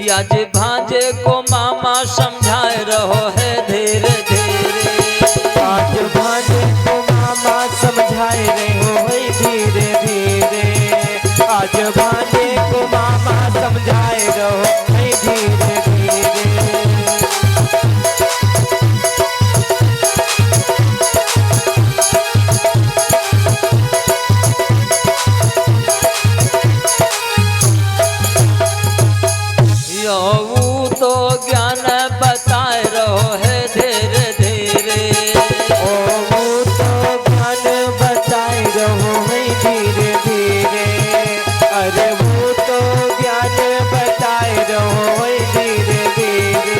या जे भांजे को मामा समझाए रहो है धीरे धीरे। आज भांजे को मामा समझाए रहो है धीरे धीरे। आज भांजे को मामा समझाए रहो है धीरे धीरे। यहू तो ज्ञान बताए रहो है धीरे धीरे। ओ तो ज्ञान बताए रहो है धीरे धीरे। अरे वो तो ज्ञान बताए रहो है धीरे धीरे।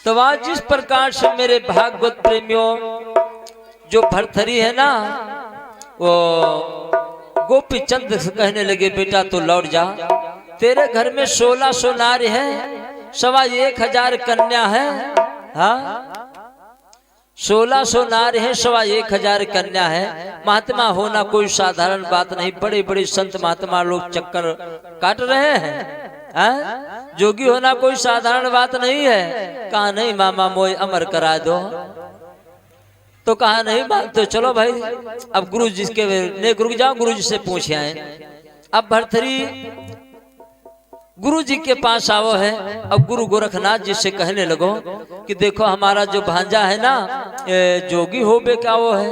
तो आज जिस प्रकार से मेरे भागवत प्रेमियों जो भरथरी है ना, वो गोपी चंद से कहने लगे बेटा तो लौट जा, तेरे घर में 1600 नारी है, 1000 कन्या है। हाँ 1600 नारी है, 1000 कन्या है। महात्मा होना कोई साधारण बात नहीं। बड़े बड़े संत महात्मा लोग चक्कर काट रहे हैं। जोगी होना कोई साधारण बात नहीं है। कहा नहीं मामा मोय अमर करा दो, तो कहा नहीं मानते। चलो भाई अब गुरु जी के ने गुरु जाओ, गुरु जी से पूछे आए। अब भरथरी गुरु जी के पास आओ है। अब गुरु गोरखनाथ जी से कहने लगो कि देखो हमारा जो भांजा है ना, जोगी हो बे क्या वो है,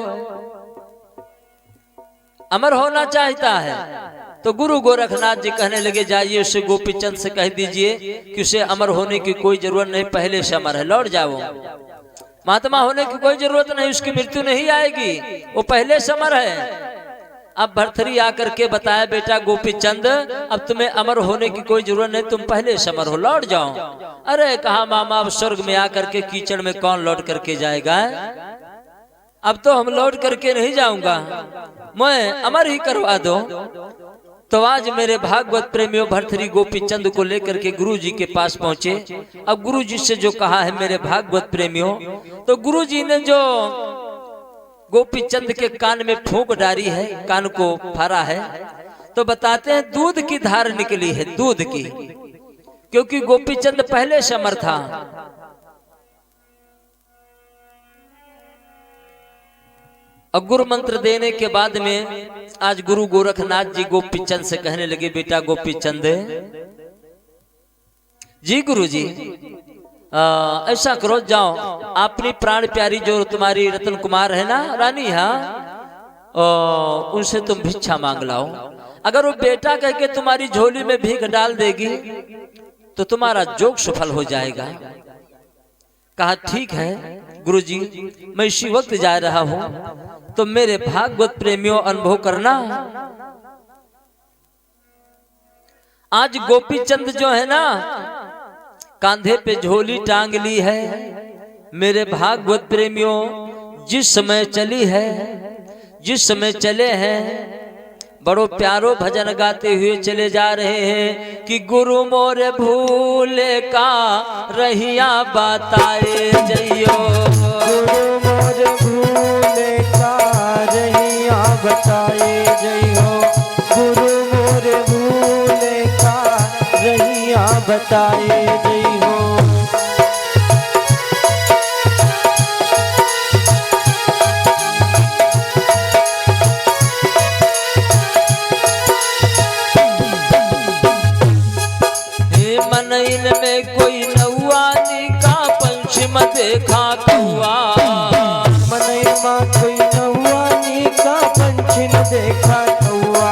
अमर होना चाहता है। तो गुरु गोरखनाथ जी कहने लगे जाइए उससे गोपी चंद से कह दीजिए कि उसे अमर होने की कोई जरूरत नहीं, पहले से अमर है, लौट जाओ। महात्मा होने की कोई जरूरत नहीं, उसकी मृत्यु नहीं आएगी, वो पहले से अमर है। अब भरथरी आकर के बताया बेटा गोपी चंद अब तुम्हें अमर होने की कोई जरूरत नहीं, तुम पहले से अमर हो, लौट जाओ। अरे कहा मामा अब स्वर्ग में आकर के कीचड़ में कौन लौट करके जाएगा, अब तो हम लौट करके नहीं जाऊंगा, मैं अमर ही करवा दो। तो आज मेरे भागवत प्रेमियों भरथरी गोपी चंद को लेकर के गुरु जी के पास पहुंचे। अब गुरु जी से जो कहा है मेरे भागवत प्रेमियों, तो गुरु जी ने जो गोपी चंद के कान में फूंक डाली है, कान को फाड़ा है, तो बताते हैं दूध की धार निकली है, दूध की, क्योंकि गोपी चंद पहले से अमर था। और गुरु मंत्र देने के बाद में आज गुरु गोरखनाथ जी गोपी चंद से कहने लगे बेटा गोपी चंद जी गुरु जी ऐसा करो जाओ अपनी प्राण प्यारी जो तुम्हारी रतन कुमार है ना रानी, हाँ उनसे तुम भिक्षा मांग लाओ। अगर वो बेटा कह के तुम्हारी झोली में भीख डाल देगी तो तुम्हारा जोग सफल हो जाएगा। कहा ठीक है गुरुजी, मैं इसी वक्त जा रहा हूं। तो मेरे भागवत प्रेमियों अनुभव करना, आज गोपी चंद जो है ना कांधे पे झोली टांग ली है। मेरे भागवत प्रेमियों जिस समय चली है, जिस समय चले हैं, बड़ो प्यारो भजन गाते हुए चले जा रहे हैं कि गुरु मोरे भूले का रहिया बताए जइयो, गुरु मोरे भूले का रहिया बताए जइयो, गुरु मोरे भूले का रहिया बताए जइयो। मनइन में कोई नौआनी का पंचम देखा कौआ, मनइन में कोई नौआनी का पंचम देखा कौआ,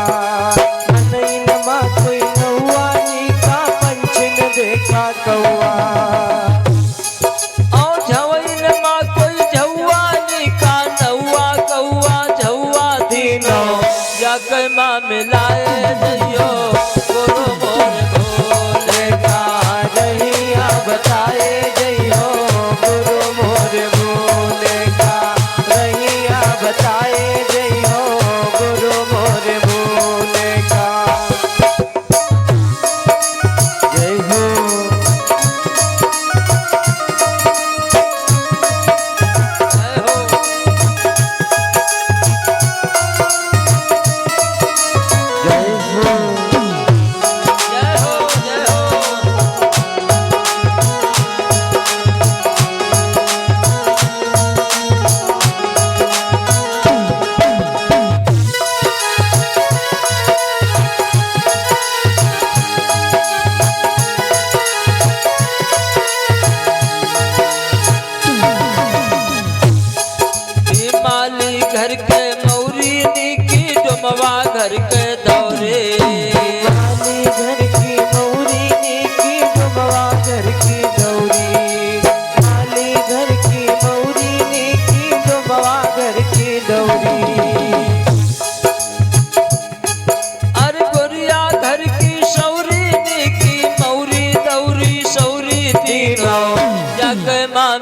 मनइन में कोई नौआनी का पंचम देखा कौआ। और झवइन में कोई झौआनी का नौआ कौआ झौआ दीनो जाके माँ मिलाए जइयो, गुरु मोर भोले का रहिया बताए जइयो, गुरु मोरे भोले का रहिया बताए जइयो, गुरु मोरे भोले का। जय हो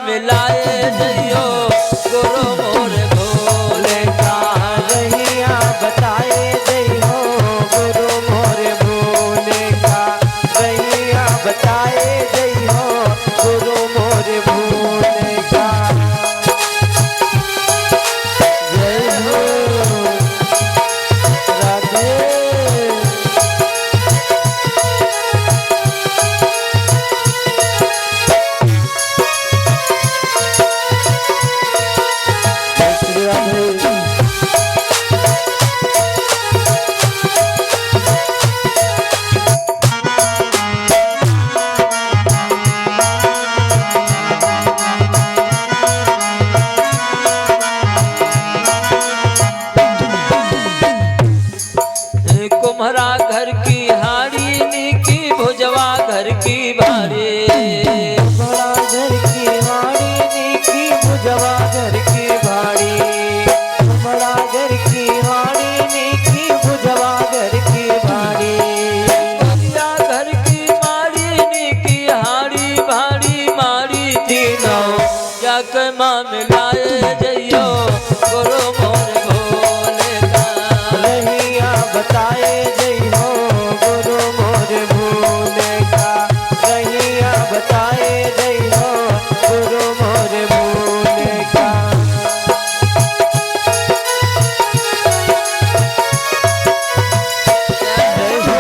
मिलाए जइयो गुरु मोर भोले का रहिया बताए जई हो गुरु मोर भोले का रहिया बताए जई हो गुरु मोर भोले का जय हो राधे जय श्री राधे कुम्हरा घर की हाड़ी नीकी भुजवा घर की भारी बड़ा घर की वाड़ी नीकी भुजवा घर की भाड़ी बड़ा घर की वाड़ी नीकी भुजवा घर की भाड़ी भैया घर की मारी नीकी हाड़ी भाड़ी मारी तीनों जाक माँ मिलाए जइयो गुरु मोर भोले का रहिया बताए जई हो गुरु मोर भोले का रहिया बताए जई हो गुरु मोर भोले का जय हो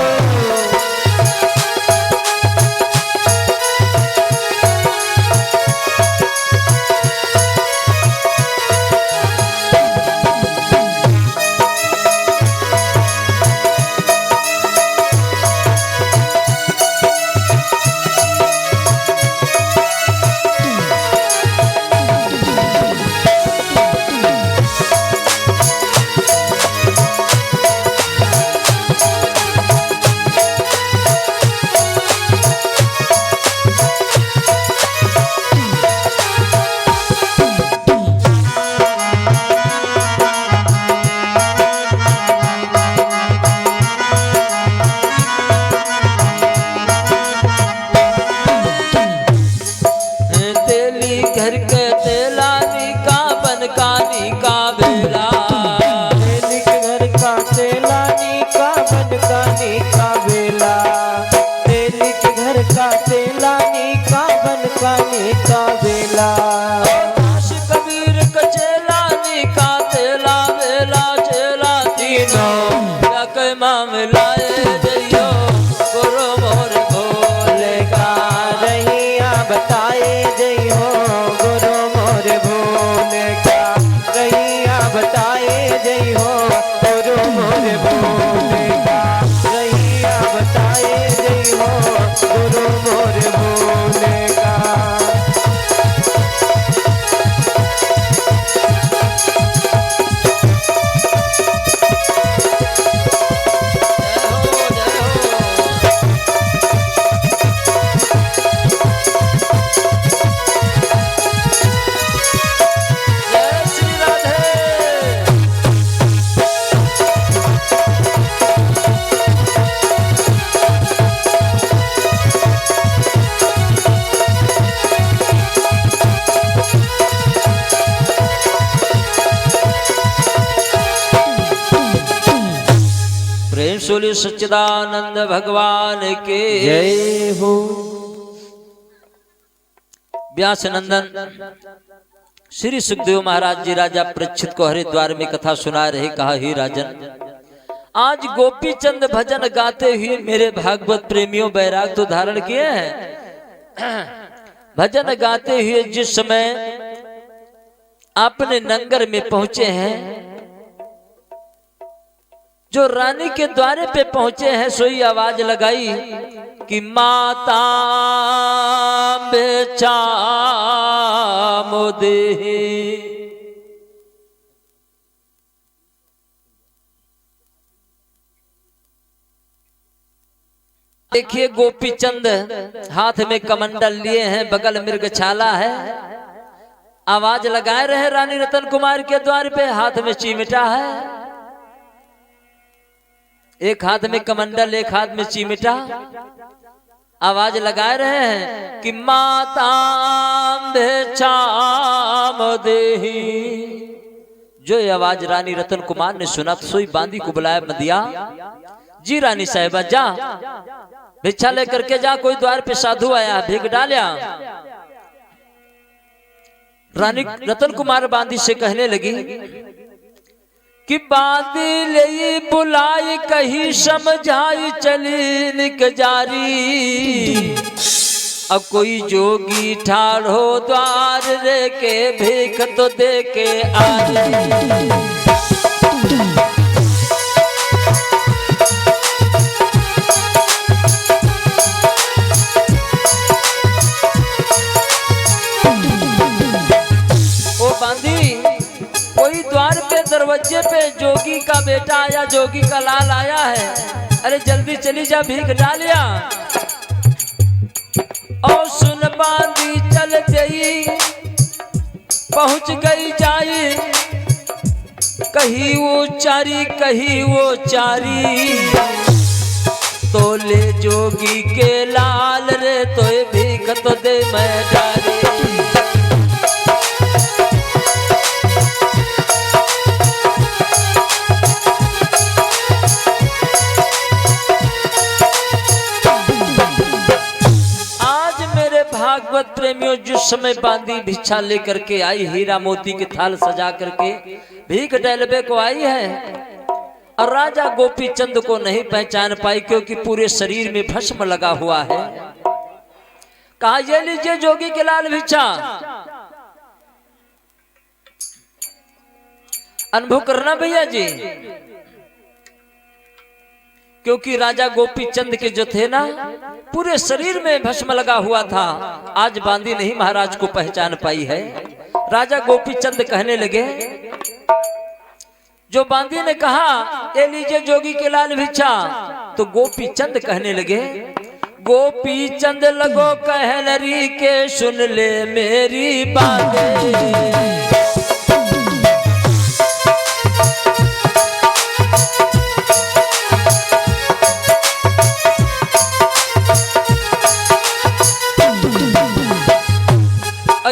तेली घर के तेलानी का बनकानी का बेला तेलिक घर का तेलानी का बनकानी का बेला तेलिक घर का तेलानी का बनकानी का बेला दास कबीर कचेलानी का तेला बेला चेला तीनों जाक माँ मिलाए जइयो गुरु मोर भोले का रहिया बताए जई हो गुरु मोर भोले का रहिया बताए जई हो गुरु मोर भोले का रहिया बताए जई हो गुरु मोर भोले का जय हो जय श्री राधे प्रेम सोली सच्चिदानंद भगवान के जय हो व्यास नंदन श्री सुखदेव महाराज जी राजा परीक्षित को हरिद्वार में कथा सुना रहे। कहा ही राजन, आज गोपी चंद भजन गाते हुए मेरे भागवत प्रेमियों बैराग तो धारण किए हैं। भजन गाते हुए जिस समय आपने नंगर में पहुंचे हैं, जो रानी के द्वारे पे पहुंचे हैं, सोई आवाज लगाई कि माता बेचा मोदे। देखिए गोपी चंद हाथ में कमंडल लिए हैं, बगल मृगछाला है, आवाज लगाए रहे रानी रतन कुमार के द्वार पे, हाथ में चिमटा है, एक हाथ में कमंडल एक हाथ में चिमटा। आवाज लगा रहे हैं कि माता भिक्षाम देहि। जो ये आवाज रानी रतन कुमार ने सुना तो सोई बांदी को बुलाया मदिया, जी रानी साहिबा जा भिक्षा लेकर के जा, कोई द्वार पे साधु आया भीख डालिया। रानी रतन कुमार बांदी से कहने लगी कि बांदी ले बुलाई कही समझाई चली निक जारी। अब कोई जोगी ठाड़ो द्वार रे के भीख तो दे के आई। दरवाजे पे जोगी का बेटा आया, जोगी का लाल आया है, अरे जल्दी चली जा भीख डालिया। और सुन बांदी चल गई, पहुंच गई जाई, कहीं वो चारी कहीं वो चारी। तो ले जोगी के लाल रे तो भीख तो दे मैं डाली। भागवत प्रेमियों, जिस समय बांदी भिक्षा लेकर के आई, हीरा मोती के थाल सजा करके भीख डलबे को आई है, और राजा गोपी चंद को नहीं पहचान पाई क्योंकि पूरे शरीर में भस्म लगा हुआ है। कहा ये लीजिए जोगी के लाल भिक्षा। अनुभव करना भैया जी, क्योंकि राजा गोपी चंद के जो थे ना पूरे शरीर में भस्म लगा हुआ था। आज बांदी नहीं महाराज को पहचान पाई है। राजा गोपी चंद कहने लगे, जो बांदी ने कहा ए लीजिए जोगी के लाल भिक्षा, तो गोपी चंद कहने लगे, गोपी चंद लगो कहलरी के सुन ले मेरी बातें।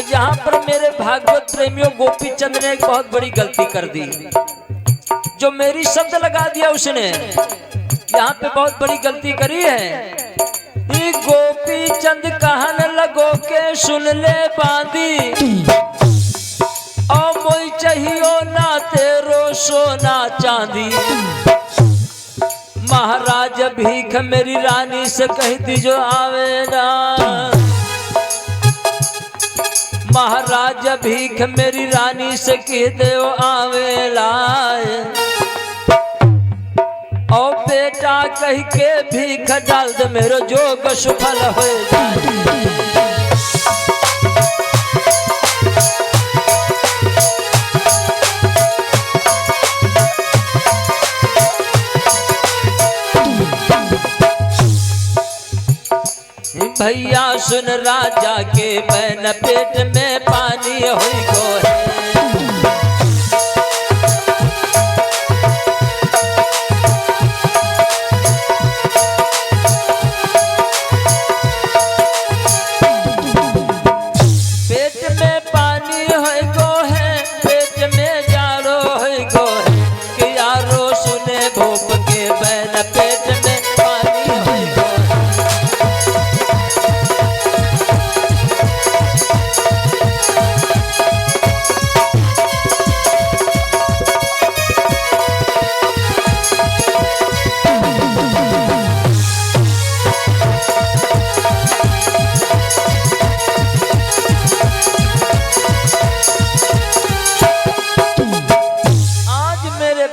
यहाँ पर मेरे भागवत प्रेमियों गोपी चंद ने एक बहुत बड़ी गलती कर दी। जो मेरी शब्द लगा दिया उसने, यहाँ पे बहुत बड़ी गलती करी है। गोपी चंद कहने लगो के सुन ले बांदी, और मोई चाहिए ना तेरो सोना चांदी। महाराज भीख मेरी रानी से कह दी जो आवेगा, महाराज भीख मेरी रानी से कह दे वो आवेला। और बेटा कह के भीख डाल दे मेरो जोग सफल हो जाए। भैया सुन राजा के बहन पेट में पानी हुई गो है। पेट में पानी हुई गो है, पेट में जाड़ो हुई गो है, कि यारो सुने भोप के बहन पेट में पानी हुई गो है।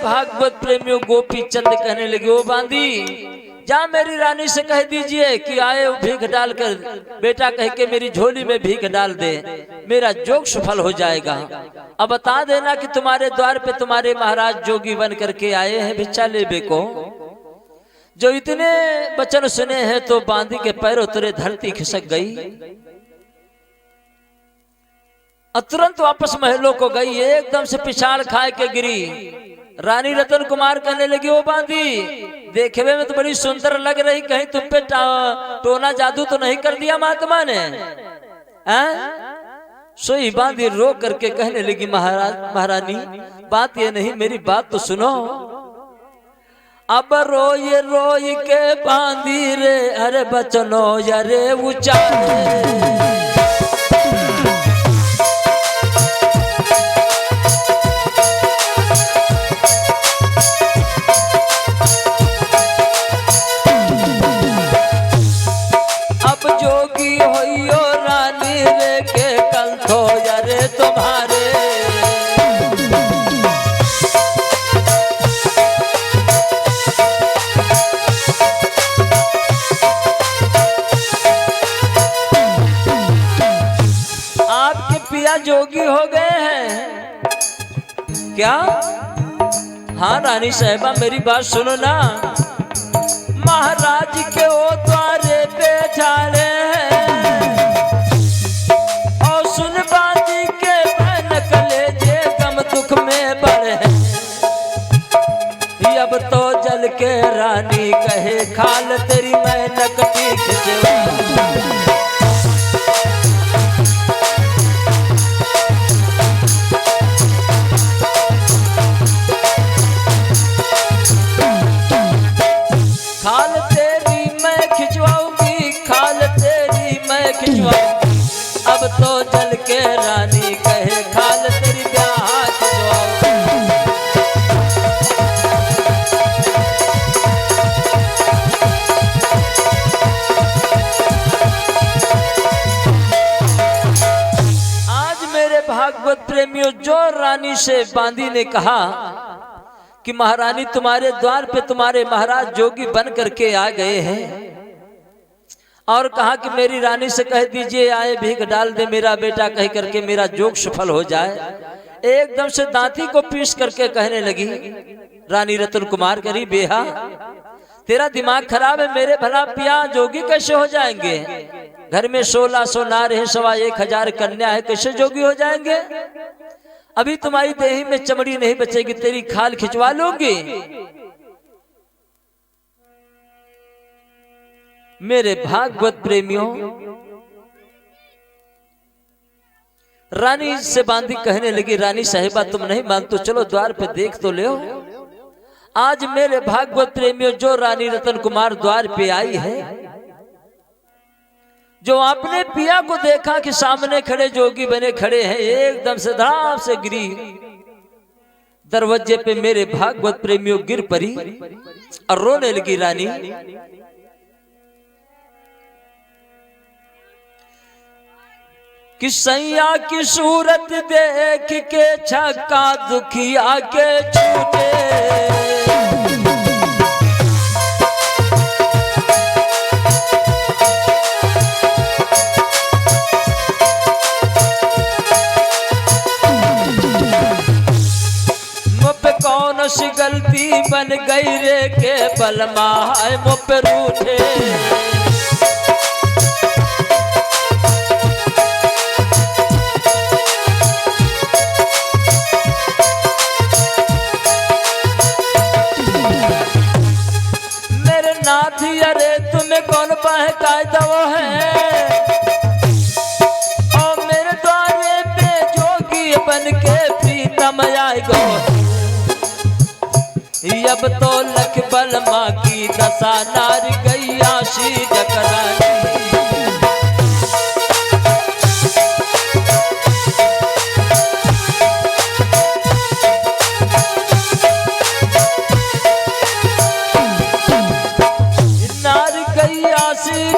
भागवत प्रेमियों गोपी चंद कहने लगे, ओ बांदी जा मेरी रानी से कह दीजिए कि आए वो भीख डालकर, बेटा कह के मेरी झोली में भीख डाल दे, मेरा जोग सफल हो जाएगा। अब बता देना कि तुम्हारे द्वार पे तुम्हारे महाराज जोगी बन करके आए हैं भिक्षा लेबे को। जो इतने वचन सुने हैं तो बांदी के पैरों तले धरती खिसक गई, तुरंत वापस महलों को गई, एकदम से पिछाड़ खाए के गिरी। रानी रतन कुमार कहने लगी, ओ बांदी देखने में तो बड़ी सुंदर लग रही, कहीं तुम पे टोना जादू तो नहीं कर दिया महात्मा ने? सोई बांदी रो करके कहने लगी, महारानी बात ये नहीं, मेरी बात तो सुनो। अब रोई के बांदी रे, अरे बचनो यारे ऊंचा। अब जोगी होइयो रानी रे के कंठो यारे तुम्हारे। जोगी हो गए हैं क्या? हाँ रानी साहिबा मेरी बात सुनो ना। महाराज के ओ द्वारे पे झाड़े और सुन बाजी के बहन कलेजे गम दुख में बढ़े। अब तो जल के रानी कहे खाल तेरी मैं नकटी खिंचवा। अब तो जल के रानी कहे खाल तेरी ब्याह खिंचवाओ। आज मेरे भागवत प्रेमियों, जो रानी से बांदी ने कहा कि महारानी तुम्हारे द्वार पे तुम्हारे महाराज जोगी बन करके आ गए हैं और कहा कि मेरी रानी से कह दीजिए आए भीख डाल दे मेरा बेटा, कह करके मेरा जोग सफल हो जाए। एकदम से दांती को पीस करके कहने लगी रानी रतन कुमार, करी बेहा तेरा दिमाग खराब है, मेरे भला पिया जोगी कैसे हो जाएंगे? घर में 1600 नार है, 1000 कन्या है, कैसे जोगी हो जाएंगे? अभी तुम्हारी देही में चमड़ी नहीं बचेगी, तेरी खाल खिंचवा लूंगी। मेरे भागवत प्रेमियों, रानी से बांदी कहने लगी, रानी साहिबा तुम नहीं मान तो चलो द्वार पे देख तो ले। आज मेरे भागवत प्रेमियों, जो रानी रतन कुमार द्वार पे आई है, जो आपने पिया को देखा कि सामने खड़े जोगी बने खड़े हैं, एकदम से धड़ाम से गिरी दरवाजे पे। मेरे भागवत प्रेमियों गिर पड़ी और रोने लगी रानी। कि सैया की सूरत देख के छक्का दुखिया के छूटे। मुझ कौन सी गलती बन गई रे के बलमा है मुझ पे रूठे। अरे तुम्हें कौन बहकाए दो है और मेरे द्वारे पे जोगी बन के प्रीतम आएगो। अब तो लख बलमा की दशा नार गैया सी डकरानी।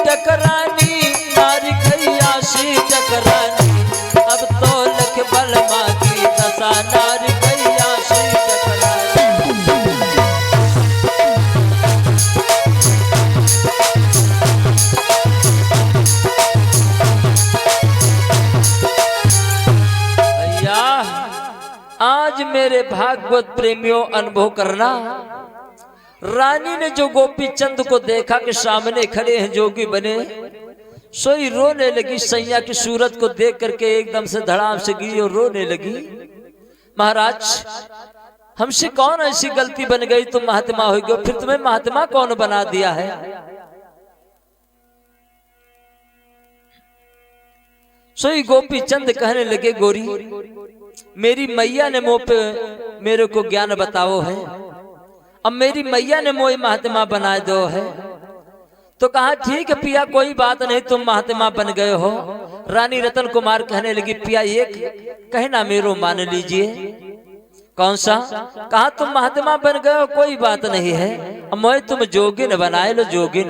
डकरानी नारी गैया सी डकरानी। अब तो लख बलमा की दशा नारी गैया सी डकरानी। भैया आज मेरे भागवत प्रेमियों अनुभव करना, रानी ने जो गोपी चंद को देखा कि सामने खड़े हैं जोगी बने, सोई रोने लगी। सैया की सूरत को देख करके एकदम से धड़ाम से गिरी और रोने लगी। महाराज हमसे कौन ऐसी गलती बन गई तुम महात्मा हो गए, फिर तुम्हें महात्मा कौन बना दिया है? सोई गोपी चंद कहने लगे, गोरी मेरी मैया ने मुंह पे मेरे को ज्ञान बताओ है, अब मेरी मैया ने मोई महात्मा बना दो है। तो कहा ठीक है पिया कोई बात नहीं, तुम महात्मा बन गए हो। रानी रतन कुमार कहने लगी, पिया एक कहना मेरो मान लीजिए। कौन सा? कहा तुम महात्मा बन गए हो कोई बात नहीं है, अब मैं तुम जोगिन बनाए लो, जोगिन।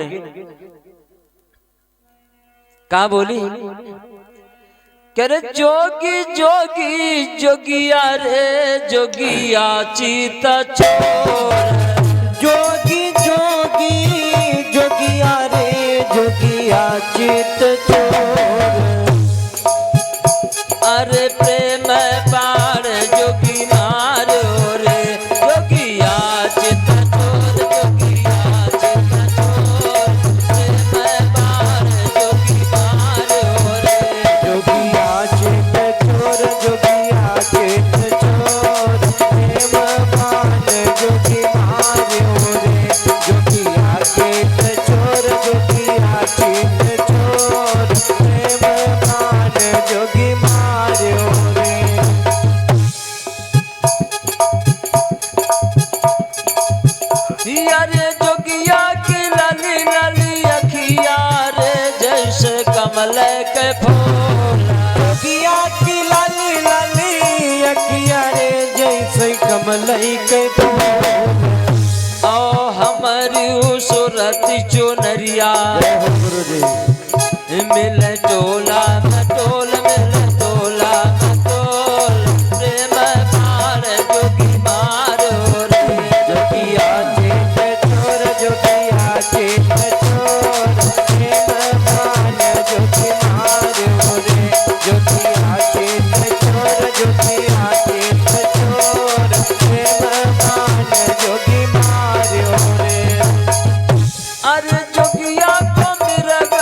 कहा बोली, कह रहे जोगी जोगी जोगिया रे जोगिया चीत चोर, जोगी जोगी जोगिया रे जोगिया चित चोर। अरे प्रेम बाण जोगी मारो रे जोगिया चित चोर, जोगिया चित चोर। प्रेम बाण जोगी मारो रे जोगिया चित चोर, जोगिया चित चोर। प्रेम बाण जोगी मार्यो रे जोगिया चित चोर, जोगिया चित चोर। प्रेम बाण जोगी मार्यो रे। अरे जोगिया की लाली लाली अखिया रे जैसे कमल के फूल, जोगिया की लाली लाली अखिया रे जैसे कमलई के फूल। ओ हमारी सूरत चुनरिया मिल टोला मटोल, मिल टोला मटोल। प्रेम बाण जोगी मारो रे जोगिया चित चोर, जोगिया चित चोर। प्रेम बाण जोगी मार्यो रे जोगिया चित चोर, जोगिया चित चोर। प्रेम बाण जोगी मार्यो रे। अरे जोगिया को मिर्ग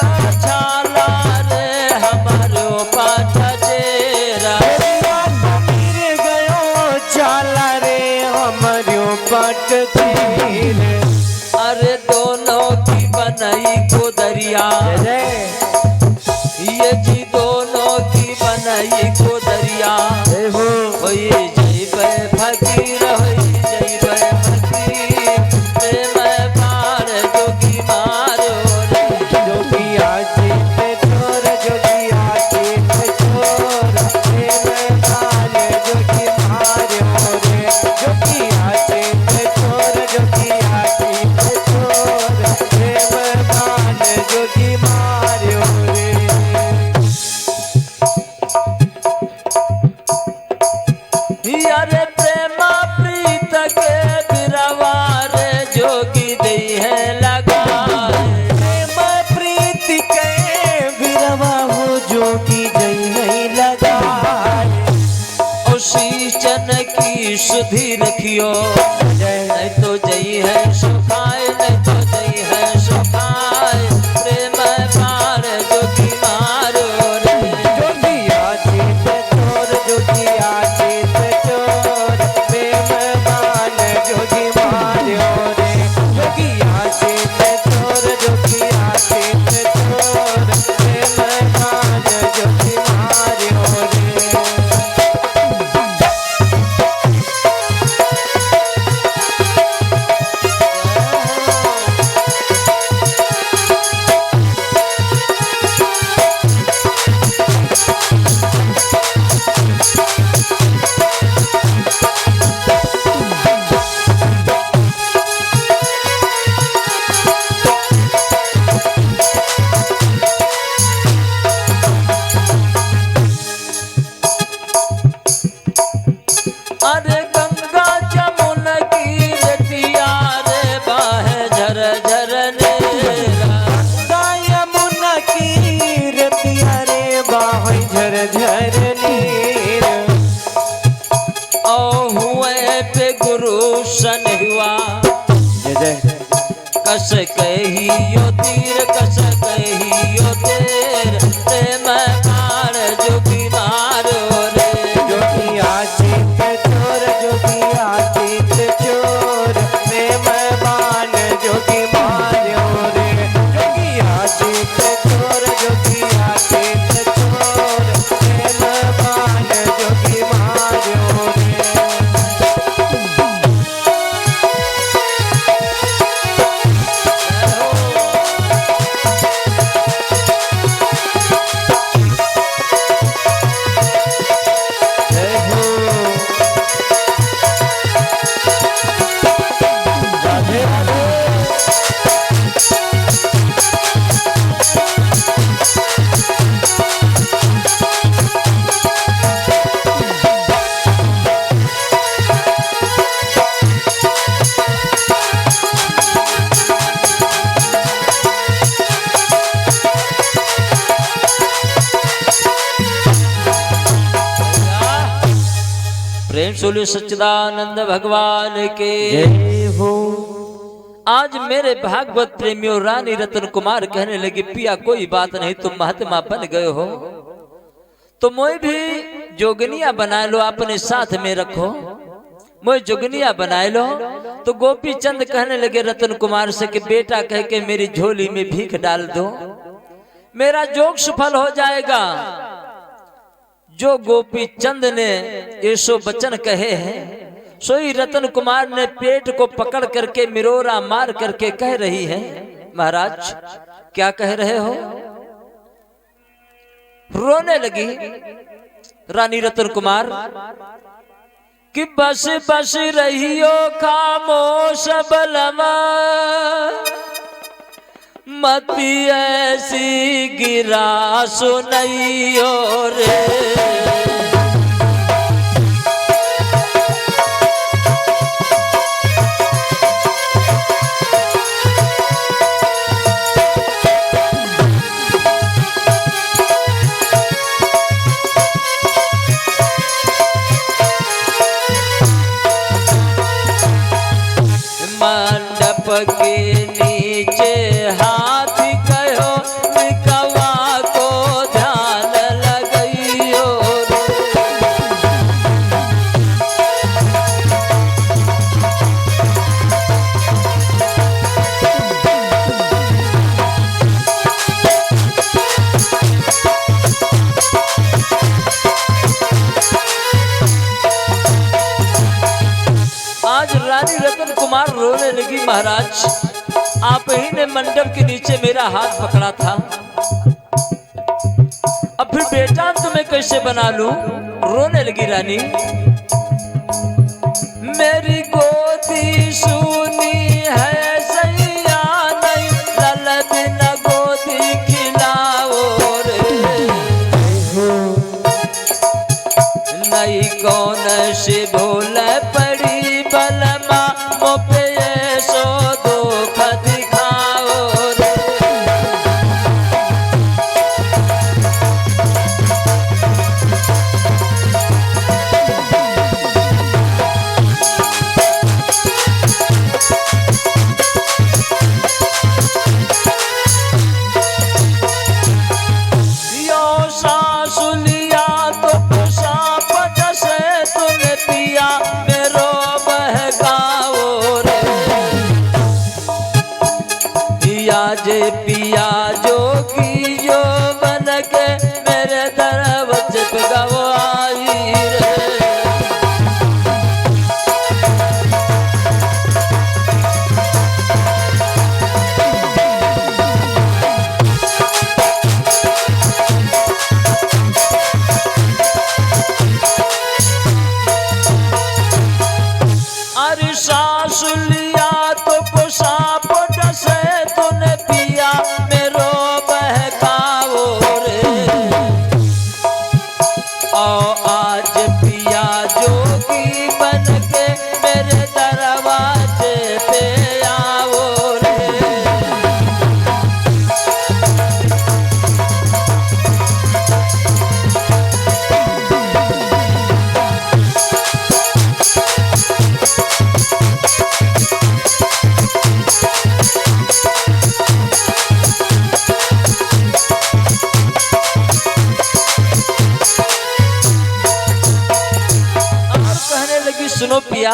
छाला रे हमारो पाछा चेरा। जोगिया को मिर गयो चाला रे हमरो पट तीर। अरे दोनों की बनाई को दरिया, ये जी दोनों की बनाई को दरिया। होई जइबे फकीर, होई जइबे फकीर। प्रेम बाण जोगी मारो रे जोगिया चित चोर, जोगिया चित चोर। प्रेम बाण जोगी मार्यो रे जोगिया चित चोर, जोगिया चित चोर। प्रेम बाण जोगी मार्यो रे। अरे प्रेमा प्रीत के बिरवा रे जोगी दई है लगाए। प्रेम प्रीति के बिरवा हो जोगी जई नहीं लगाए। उसी चन की सुधी रखियो, जय नहीं तो जई है सुखाए, नहीं तो जई है सुखाए। प्रेम बाण जोगी मारो रे जोगिया चित चोर, जोगिया चित चोर। प्रेम बाण जोगी मार्यो रे जोगिया चित चोर, जोगिया चित चोर। प्रेम बाण जोगी मार्यो रे। अरे गंगा जमुन की रतिया रे बाहे झर झर नेरा। यमुना की रतिया रे बाहै झर झर नीर। ओ हुए पे गुरु सन हुआ, जय जय कस कहियो तीर, कस कहियो तेर। प्रेम बाण जोगी मारो रे जोगिया चित चोर, जोगिया चित प्रेम सोले सच्चिदानंद भगवान के जय हो। आज मेरे भागवत प्रेमियों रानी रतन कुमार कहने लगी पिया कोई बात नहीं, तुम महात्मा बन गए हो तो मोए भी जोगनिया बना लो, अपने साथ में रखो, मोए जोगनिया बनाए लो। तो गोपी चंद कहने लगे रतन कुमार से कि बेटा कह के मेरी झोली में भीख डाल दो, मेरा जोग सफल हो जाएगा। जो गोपी चंद ने ये सो वचन कहे हैं, सोई रतन कुमार ने पेट को पकड़ करके मिरोरा मार करके कह रही है महाराज क्या कह रहे हो। रोने लगी रानी रतन कुमार कि बस बस रहियो खामोश बलमा, मती ऐसी गिरा सुनइयो रे। मंडप के नीचे हाथ कहो निकवा को ध्यान लगइयो आज रानी रतन कुमार रोने लगी महाराज आप ही ने मंडप के नीचे मेरा हाथ पकड़ा था, अब फिर बेटा तुम्हें कैसे बना लूं। रोने लगी रानी मेरी गोदी सुनी है सैया नहीं, लल दिन गोदी खिलाओ रे। नहीं कौन से भूल पड़ी बलमा मोपे सो दुख दिखाओ रे। यो सासुलिया तो साप जैसे तूने पिया मेरो बहकाओ रे। पिया जे पिया जोगी जो बन के मेरे दरवाजे पे गवाई रे। अरे सासुलिया तो साप जैसे तूने पिया मेरो बहकाओ रे। आओ आज पिया जोगी बन के मेरे दरवाजे पे आओ रे। सुनो पिया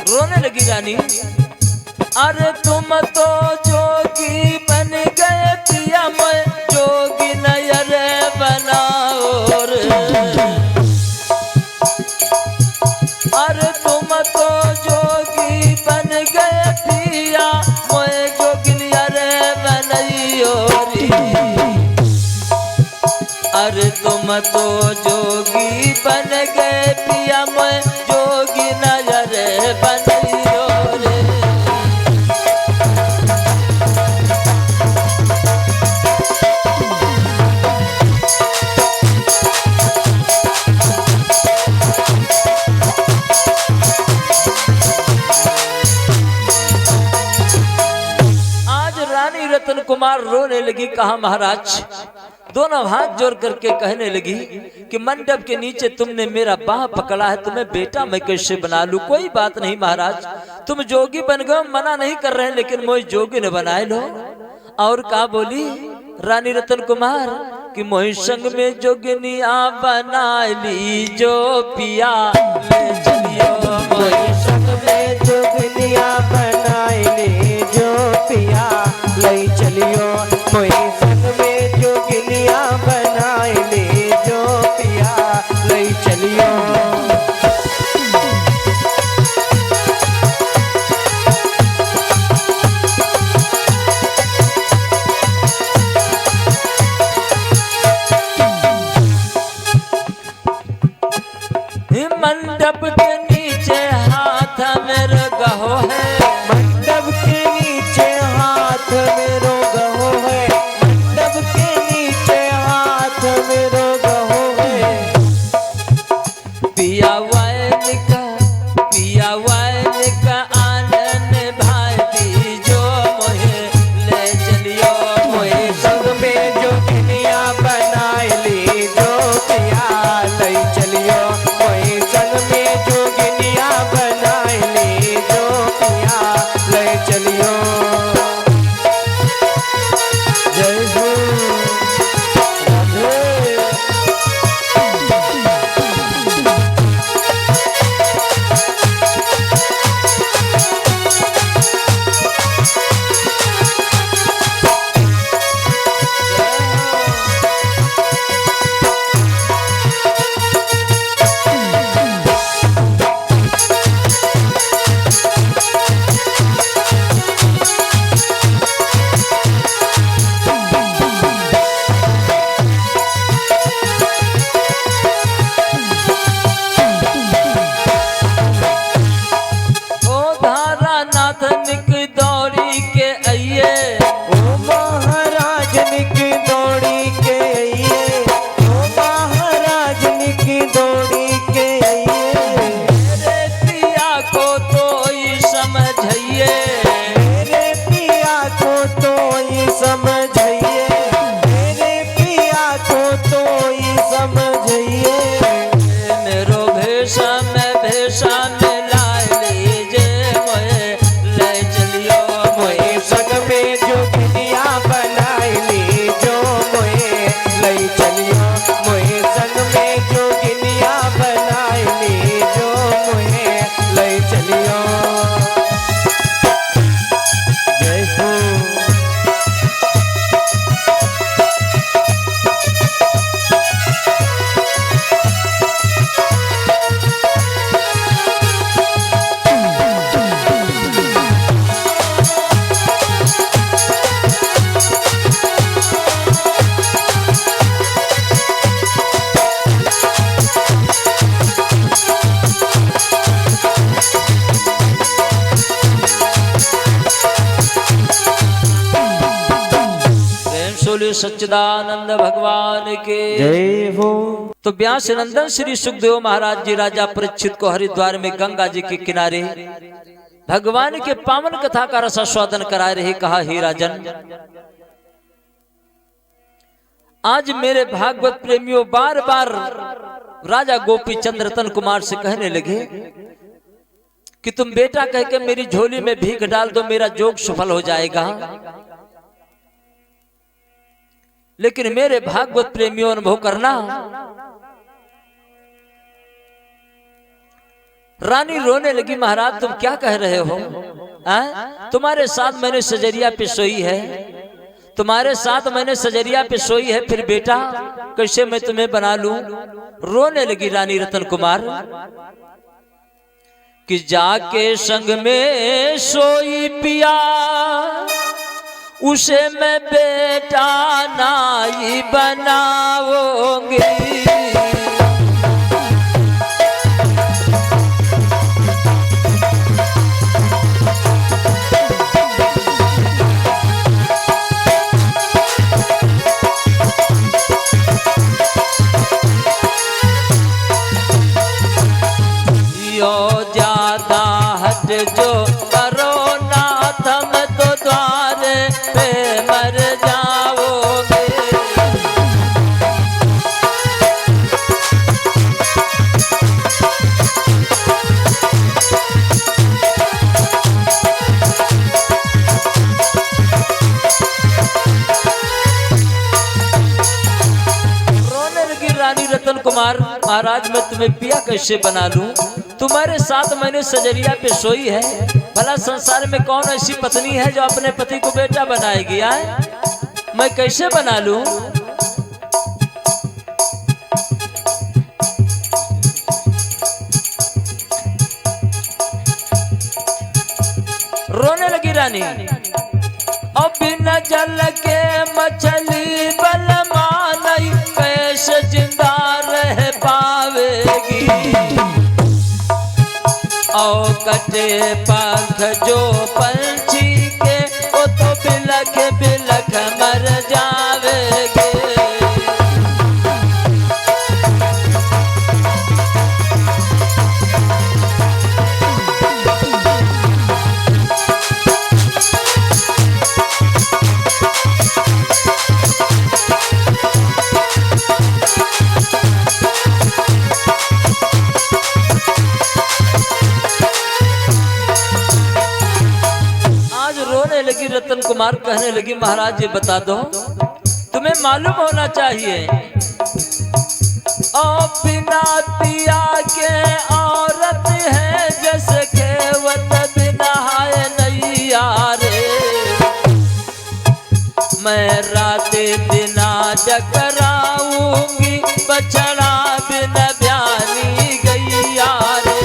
रोने लगी रानी अरे तुम तो जोगी बन गए पिया मैं जोगी नयर बनाओ रे। अरे तुम तो जोगी बन गए पिया मैं जोगी नयर बनइयो रे। अरे तुम तो जोगी बन गए पिया मैं जोगी नजर बनइयो रे। आज रानी रतन कुमार रोने लगी, कहा महाराज दोनों हाथ जोड़ करके कहने लगी कि मंडप के नीचे तुमने मेरा बाह पकड़ा है, तुम्हें बेटा मैं कैसे बना लूं? कोई बात नहीं महाराज, तुम जोगी बन गए, मना नहीं कर रहे हैं, लेकिन मुझे जोगी न बनाए लो। और क्या बोली रानी रतन कुमार कि मोहि संग में जोगिनिया बना ली जो पिया ले चलियो, मोहि संग में जोगिनिया बना ली जो पिया ले चलियो, मोहि संग में जोगिनिया बना ली जो पिया ले चलियो। मंडप के नीचे हाथ मेरे गहो है, मंडप के नीचे हाथ मेरो गहो है, मंडप के नीचे हाथ मेरो गहो है। पिया वाइन का आनंद भाई जो मोहे ले चलियो, मोहे संग में जोगिनिया बनाए ली जो पिया ले चलियो, मोहे संग में जोगिनिया बनाए ली जो पिया ले चलियो। जय हो राधे। सच्चिदानंद भगवान के जय हो। तो व्यास नंदन श्री सुखदेव महाराज जी राजा परीक्षित को हरिद्वार में गंगा जी के किनारे भगवान के पावन कथा का रसास्वादन करा रहे। कहा हे राजन, आज मेरे भागवत प्रेमियों बार बार राजा गोपी चंद्र रतन कुमार से कहने लगे कि तुम बेटा कह के मेरी झोली में भीख डाल दो, मेरा जोग सफल हो जाएगा। लेकिन मेरे भागवत प्रेमियों अनुभव करना, रानी रोने लगी। महाराज तुम क्या कह रहे हो? तुम्हारे साथ मैंने सजरिया पे सोई है, तुम्हारे साथ मैंने सजरिया पे सोई है, फिर बेटा कैसे मैं तुम्हें बना लूं? रोने लगी रानी रतन कुमार कि जाके संग में सोई पिया, उसे मैं बेटा नाई बनाऊंगी। यो ज्यादा हट जो करो ना, थम तो द्वारे पे मर जाओगे। रानी रतन कुमार, महाराज मैं तुम्हें पिया कैसे बना लूं? तुम्हारे 7 महीने सजरिया पे सोई है, भला संसार में कौन ऐसी पत्नी है जो अपने पति को बेटा बनाएगी? आए मैं कैसे बना लूं? रोने लगी रानी। अब बिना जल के मछली बलमा नहीं, कैसे जिंदा रह पावेगी? और कटे पंख जो पंछी के, वो तो बिलख बिलख मर जावेगे। रतन कुमार कहने लगी, महाराज ये बता दो, तुम्हें मालूम होना चाहिए और बिना पिया के औरत है जैसे खेवत बिना हाय नैया रे। मैं रात बिना जगराऊंगी, बछड़ा बिना ब्यानी गैया रे।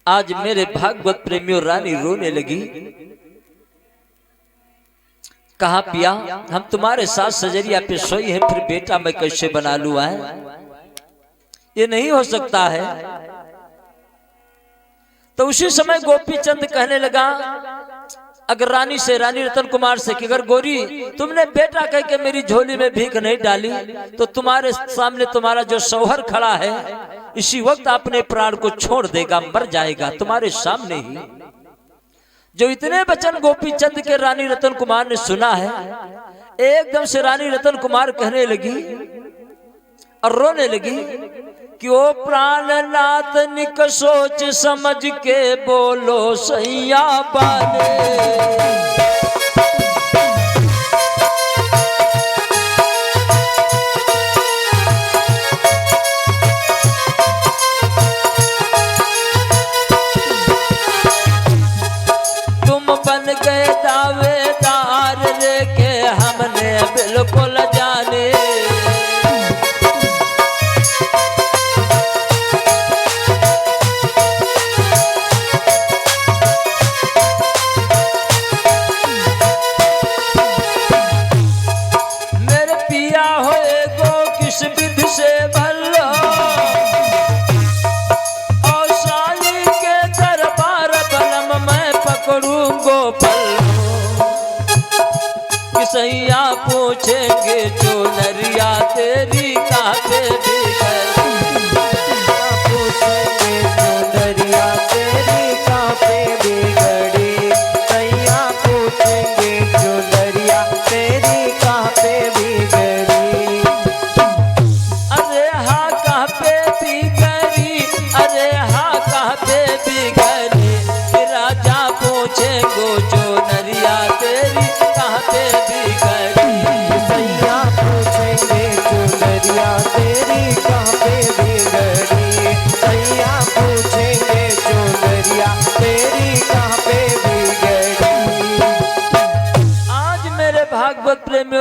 आज मेरे भागवत प्रेमियों रानी रोने लगी। कहा पिया, हम तुम्हारे साथ सजरिया पे सोई हैं, फिर बेटा मैं कैसे बना लूं? है ये नहीं हो सकता है। तो उसी समय गोपी चंद कहने लगा अगर रानी से, रानी रतन कुमार से, कि अगर गोरी तुमने बेटा कह के मेरी झोली में भीख नहीं डाली तो तुम्हारे सामने तुम्हारा जो शौहर खड़ा है इसी वक्त अपने प्राण को छोड़ देगा, मर जाएगा तुम्हारे सामने ही। जो इतने वचन गोपी चंद के रानी रतन कुमार ने सुना है, एकदम से रानी रतन कुमार कहने लगी और रोने लगी कि ओ प्राणनाथ निक सोच समझ के बोलो सैया बाने। बन गए दावेदार रे के हमने बिल्कुल जाने। मेरे पिया होए गो किस विधि से भलो, और साली के दरबार बलम मैं पकड़ूं गोपल। किसैया पूछेंगे जो नरिया तेरी कहाँ पे बिगड़ी, पूछेंगे जो नरिया तेरी कहाँ पे बिगड़ी। सैया पूछेंगे जो नरिया तेरी कहाँ पे बिगड़ी। अरे हाँ कहाँ पे बिगड़ी, अरे हाँ कहाँ पे बिगड़ी। राजा पूछेंगे जो नरिया तेरी कहाँ पे बिगड़ी। सैया पूछेंगे जो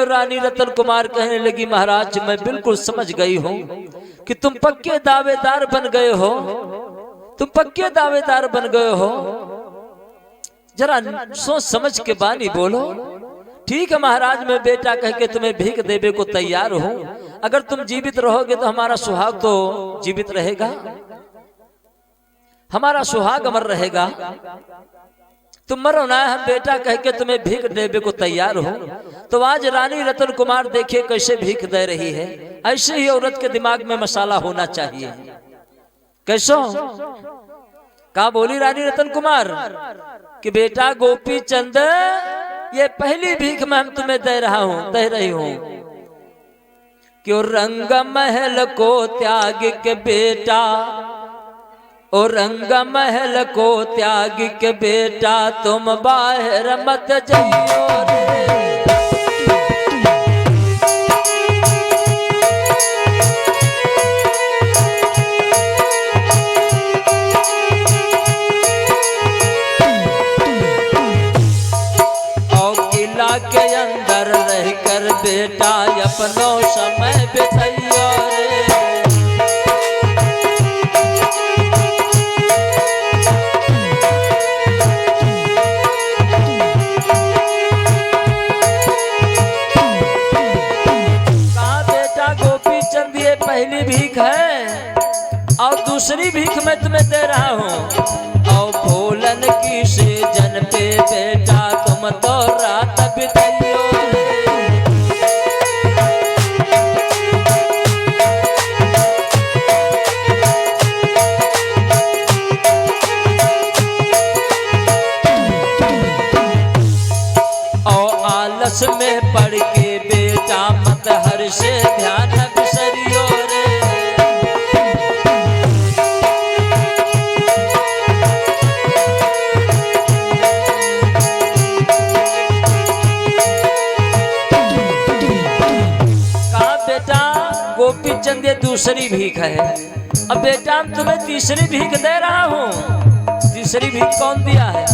रानी रतन कुमार कहने लगी महाराज मैं बिल्कुल समझ गई हूँ कि तुम पक्के दावेदार बन गए हो, तुम पक्के दावेदार बन गए हो, जरा सोच समझ के बानी बोलो। ठीक है महाराज, मैं बेटा कह के तुम्हें भीख देवे को तैयार हूँ। अगर तुम जीवित रहोगे तो हमारा सुहाग तो जीवित रहेगा, हमारा सुहाग अमर रहेगा। तुम मरो ना, हम बेटा कह के तुम्हें भीख देवे को तैयार हो। तो आज रानी रतन कुमार देखिए कैसे भीख दे रही है। ऐसे ही औरत के दिमाग में मसाला होना चाहिए। कैसो का बोली रानी रतन कुमार कि बेटा गोपी चंद, ये पहली भीख मैं हम तुम्हें दे रही हूं कि रंग महल को त्याग के बेटा, ओ रंग महल को त्याग के बेटा तुम बाहर मत जाइयो रे। और किला के अंदर रहकर बेटा अपनो समय बिताइयो रे। पहली भीख है और दूसरी भीख मैं तुम्हें दे रहा हूँ। और फूलन की सीजन पे बेटा तुम तो रात बिताइयो रे। और आलस में पड़ के बेटा मत हर से ध्यान बिसरियो रे। कहा बेटा गोपी चंद ये दूसरी भीख है, अब बेटा तुम्हें तीसरी भीख दे रहा हूँ। तीसरी भीख कौन दिया है?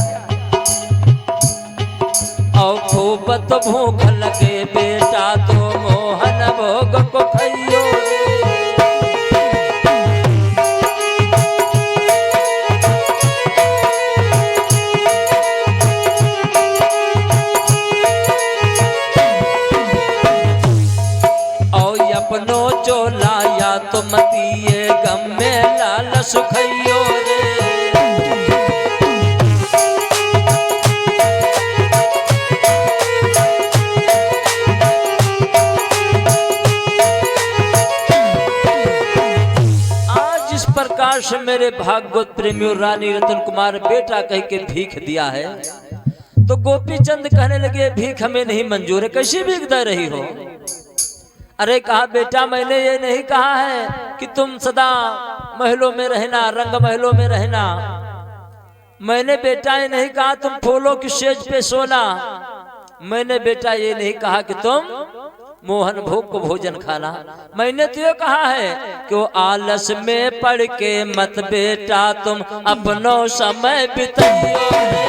और खूब तो भूख लगे बेटा तो मोहन भोग को खाइयो रे। और अपनो चोला या तो मतिए गम में लाल सुखइयो रे। मेरे भागवत प्रेमियों रानी रतन कुमार बेटा कह के भीख दिया है, तो गोपी चंद कहने लगे भीख हमें नहीं मंजूर है। कैसी भीख दे रही हो? अरे कहा बेटा मैंने ये नहीं कहा है कि तुम सदा महलों में रहना, रंग महलों में रहना। मैंने बेटा ये नहीं कहा तुम फूलों की सेज पे सोना। मैंने बेटा ये नहीं कहा कि तुम मोहन भोग को भोजन खाना। मैंने तो ये कहा है कि वो आलस में पड़ के मत बेटा तुम अपनो समय बिताइयो रे।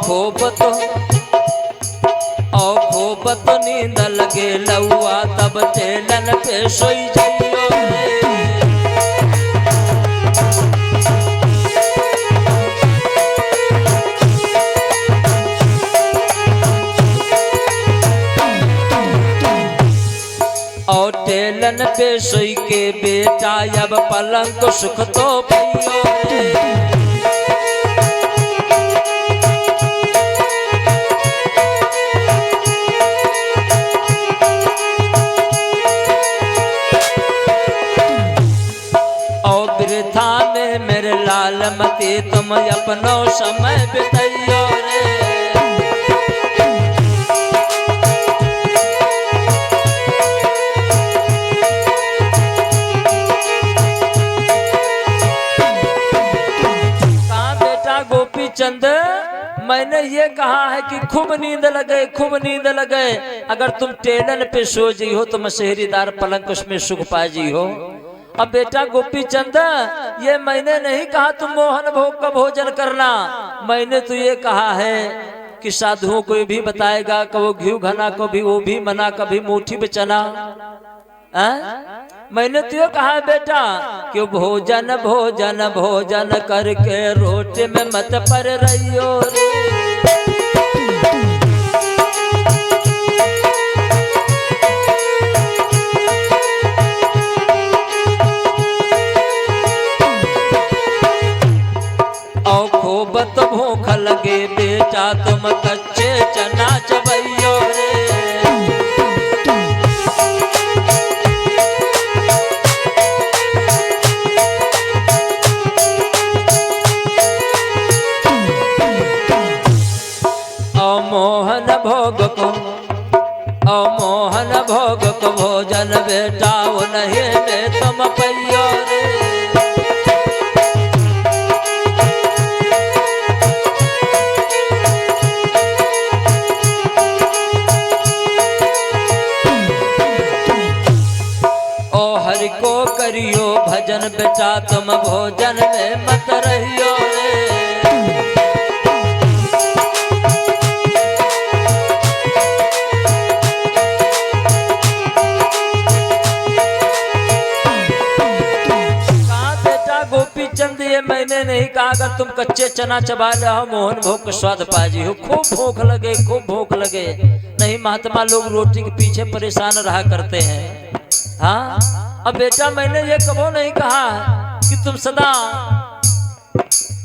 खूब नींद लगे लौआ तब तेलन पे सोई जाइयो रे। और तेलन पे सोई के बेटा अब पलंग को सुख तो पाइयो रे। मेरे लाल मती तुम अपनो समय बिताइयो रे। कहा बेटा गोपी चंद मैंने ये कहा है कि खूब नींद लगे, खूब नींद लगे। अगर तुम टेलन पे सो जी हो तो मशहरीदार पलंग उसमें सुख पा जी हो। अब बेटा गोपी चंद, ये मैंने नहीं कहा तुम मोहन भोग का भोजन करना। मैंने तो ये कहा है कि साधुओं को भी बताएगा कि वो घी घना को भी वो भी मना, कभी मुट्ठी में चना। मैंने तो ये कहा बेटा कि भोजन भोजन भोजन करके रोटी में मत पर रहियो रे। और खूब तो भूख लगे बेटा तुम कच्चे चना चबैयो रे। मोहन भोग को भोजन बेटा वो नहीं में तुम पैयो रे। ओ हरि को करियो भजन बेटा तुम भोजन में मत रहियो रे। चंद ये मैंने नहीं कहा अगर तुम कच्चे चना चबा रहे हो मोहन भोग का स्वाद पाजी हो। खूब भूख लगे, खूब भूख लगे। नहीं महात्मा लोग रोटी के पीछे परेशान रहा करते हैं। हाँ अब बेटा मैंने ये कबो नहीं कहा कि तुम सदा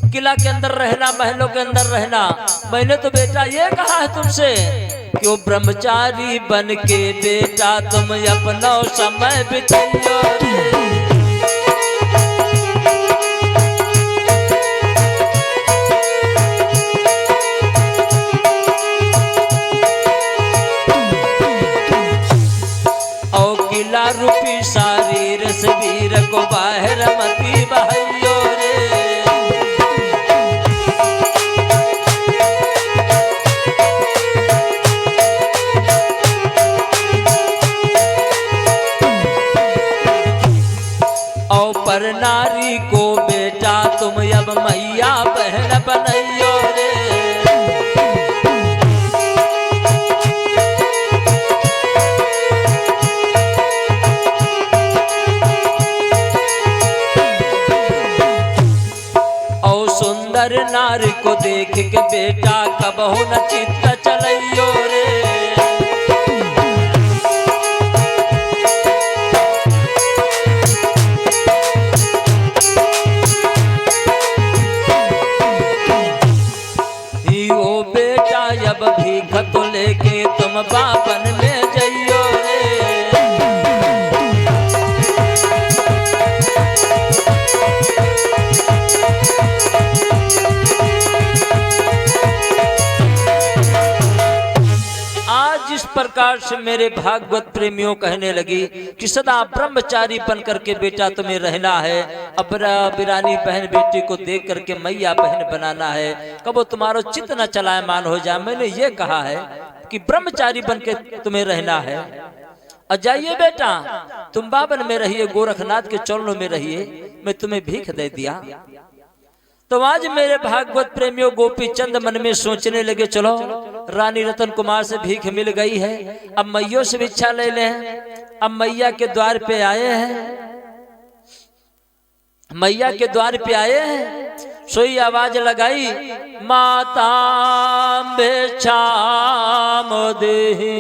किला के अंदर रहना, महलों के अंदर रहना। मैंने तो बेटा ये कहा है तुमसे कि वो ब्रह्मचारी बन के बेटा तुम अपना समय बिताइयो रे। किला रूपी शरीर से वीर को बाहर मती बहाइयो रे। और पर नारी को बेटा तुम अब मैया बहन बनइयो रे। सुंदर नारी को देख के बेटा कबहू न चित्त चलइयो रे। ओ बेटा अब भीख तो लेके तुम बापन में जइयो रे। इस प्रकार से मेरे भागवत प्रेमियों कहने लगी कि सदा ब्रह्मचारी बन करके बेटा तुम्हें रहना है। अपना बिरानी बहन बेटी को देख करके मैया बहन बनाना है। कबो तुम्हारा चित्त न चलायमान हो जाए। मैंने ये कहा है कि ब्रह्मचारी बन के तुम्हें रहना है। और जाइए बेटा तुम बाबन में रहिए, गोरखनाथ के चरणों में रहिए, मैं तुम्हें भीख दे दिया। तो आज मेरे भागवत प्रेमियों गोपी चंद मन में सोचने लगे चलो रानी रतन कुमार से भीख मिल गई है, अब मैयों से भिक्षा ले लें। अब मैया के द्वार पे आए हैं, मैया के द्वार पे आए हैं। सोई आवाज लगाई माता भिक्षाम देहि।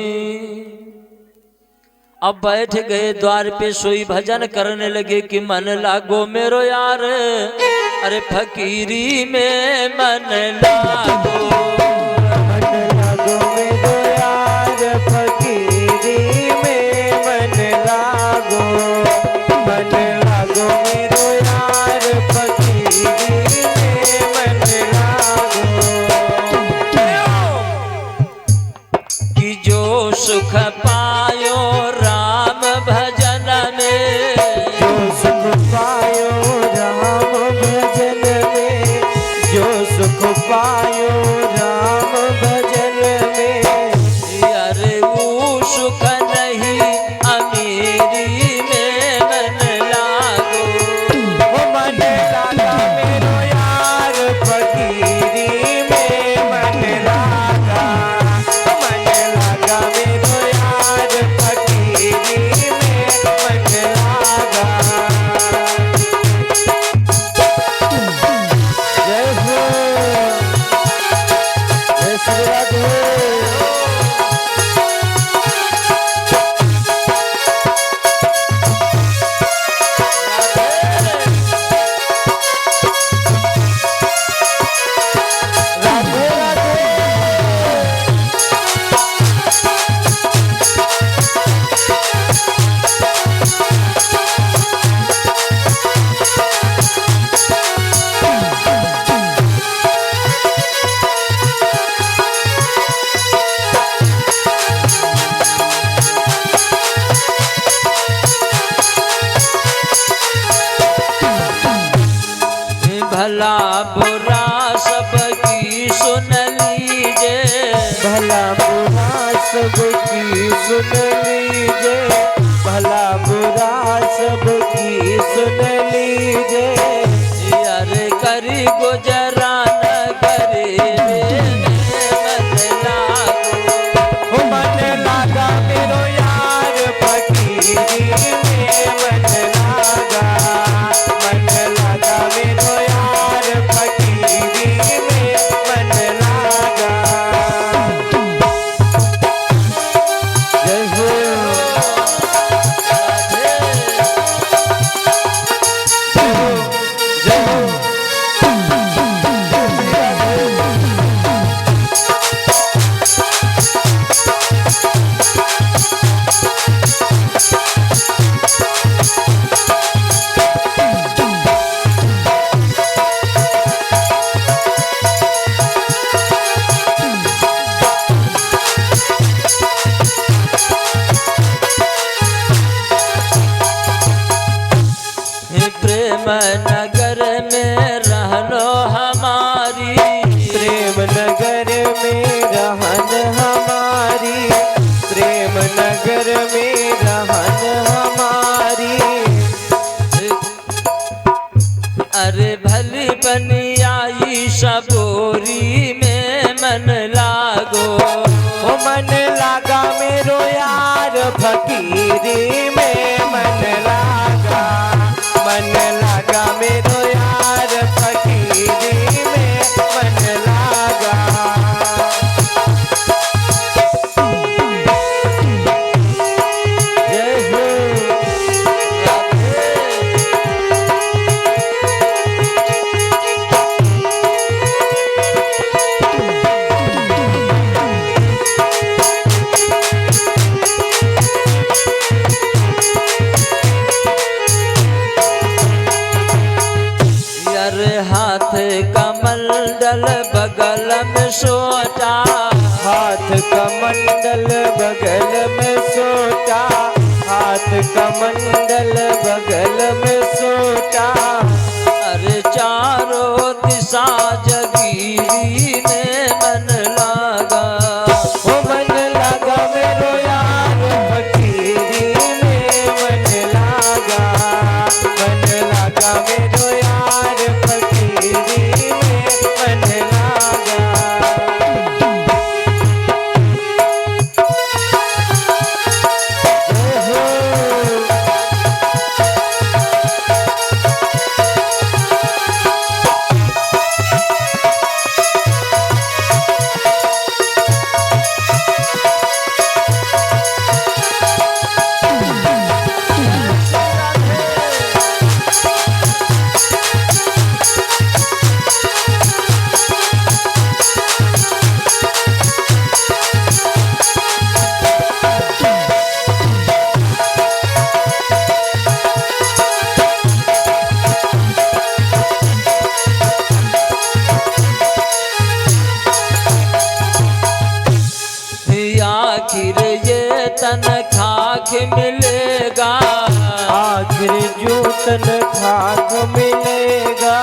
अब बैठ गए द्वार पे, सोई भजन करने लगे कि मन लागो मेरो यार, अरे फकीरी में मन लागो, मन लागो मेरो यार, फकीरी में मन लागो, मन लागो मेरो यार, फकीरी में मन लागो। कि जो सुख पायो राम भजन में, जो सुख पायो राम भजन में, जो सुख पायो राम राधे राधे राधे भला बुरा सबकी सुन लीजे, भला बुरा सबकी सुन लीजे, भला बुरा सबकी सुन लीजे। यार करी गुजरान करे मन लागो, मन लागा मेरो यार फकीरी में मन लागा, मन लागा मेरो यार फकीरी में मन लागा। जय हो जय हो प्रेम नगर में रहलो हमारी, प्रेम नगर में रहन हमारी, प्रेम नगर में रहन हमारी। अरे भली बनियाई सबोरी में मन लागो, ओ मन लागा मेरो यार फकीरी में मन लागा, मन लागा मेरो यार फकीरी में मन लागा। जय हो यार हाथ कमंडल बगल में सोचा, हाथ कमंडल बगल में सोटा, हाथ कमंडल बगल में सोटा। अरे चारों दिशा जगीरी ने मन लागा, ओ मन लागा मेरो यार फकीरी में मन लागा, मन लागा मेरो यार फकीरी में मन लागा। जय हो आखिर ये तन खाक मिलेगा, आखिर जो तन खाक मिलेगा,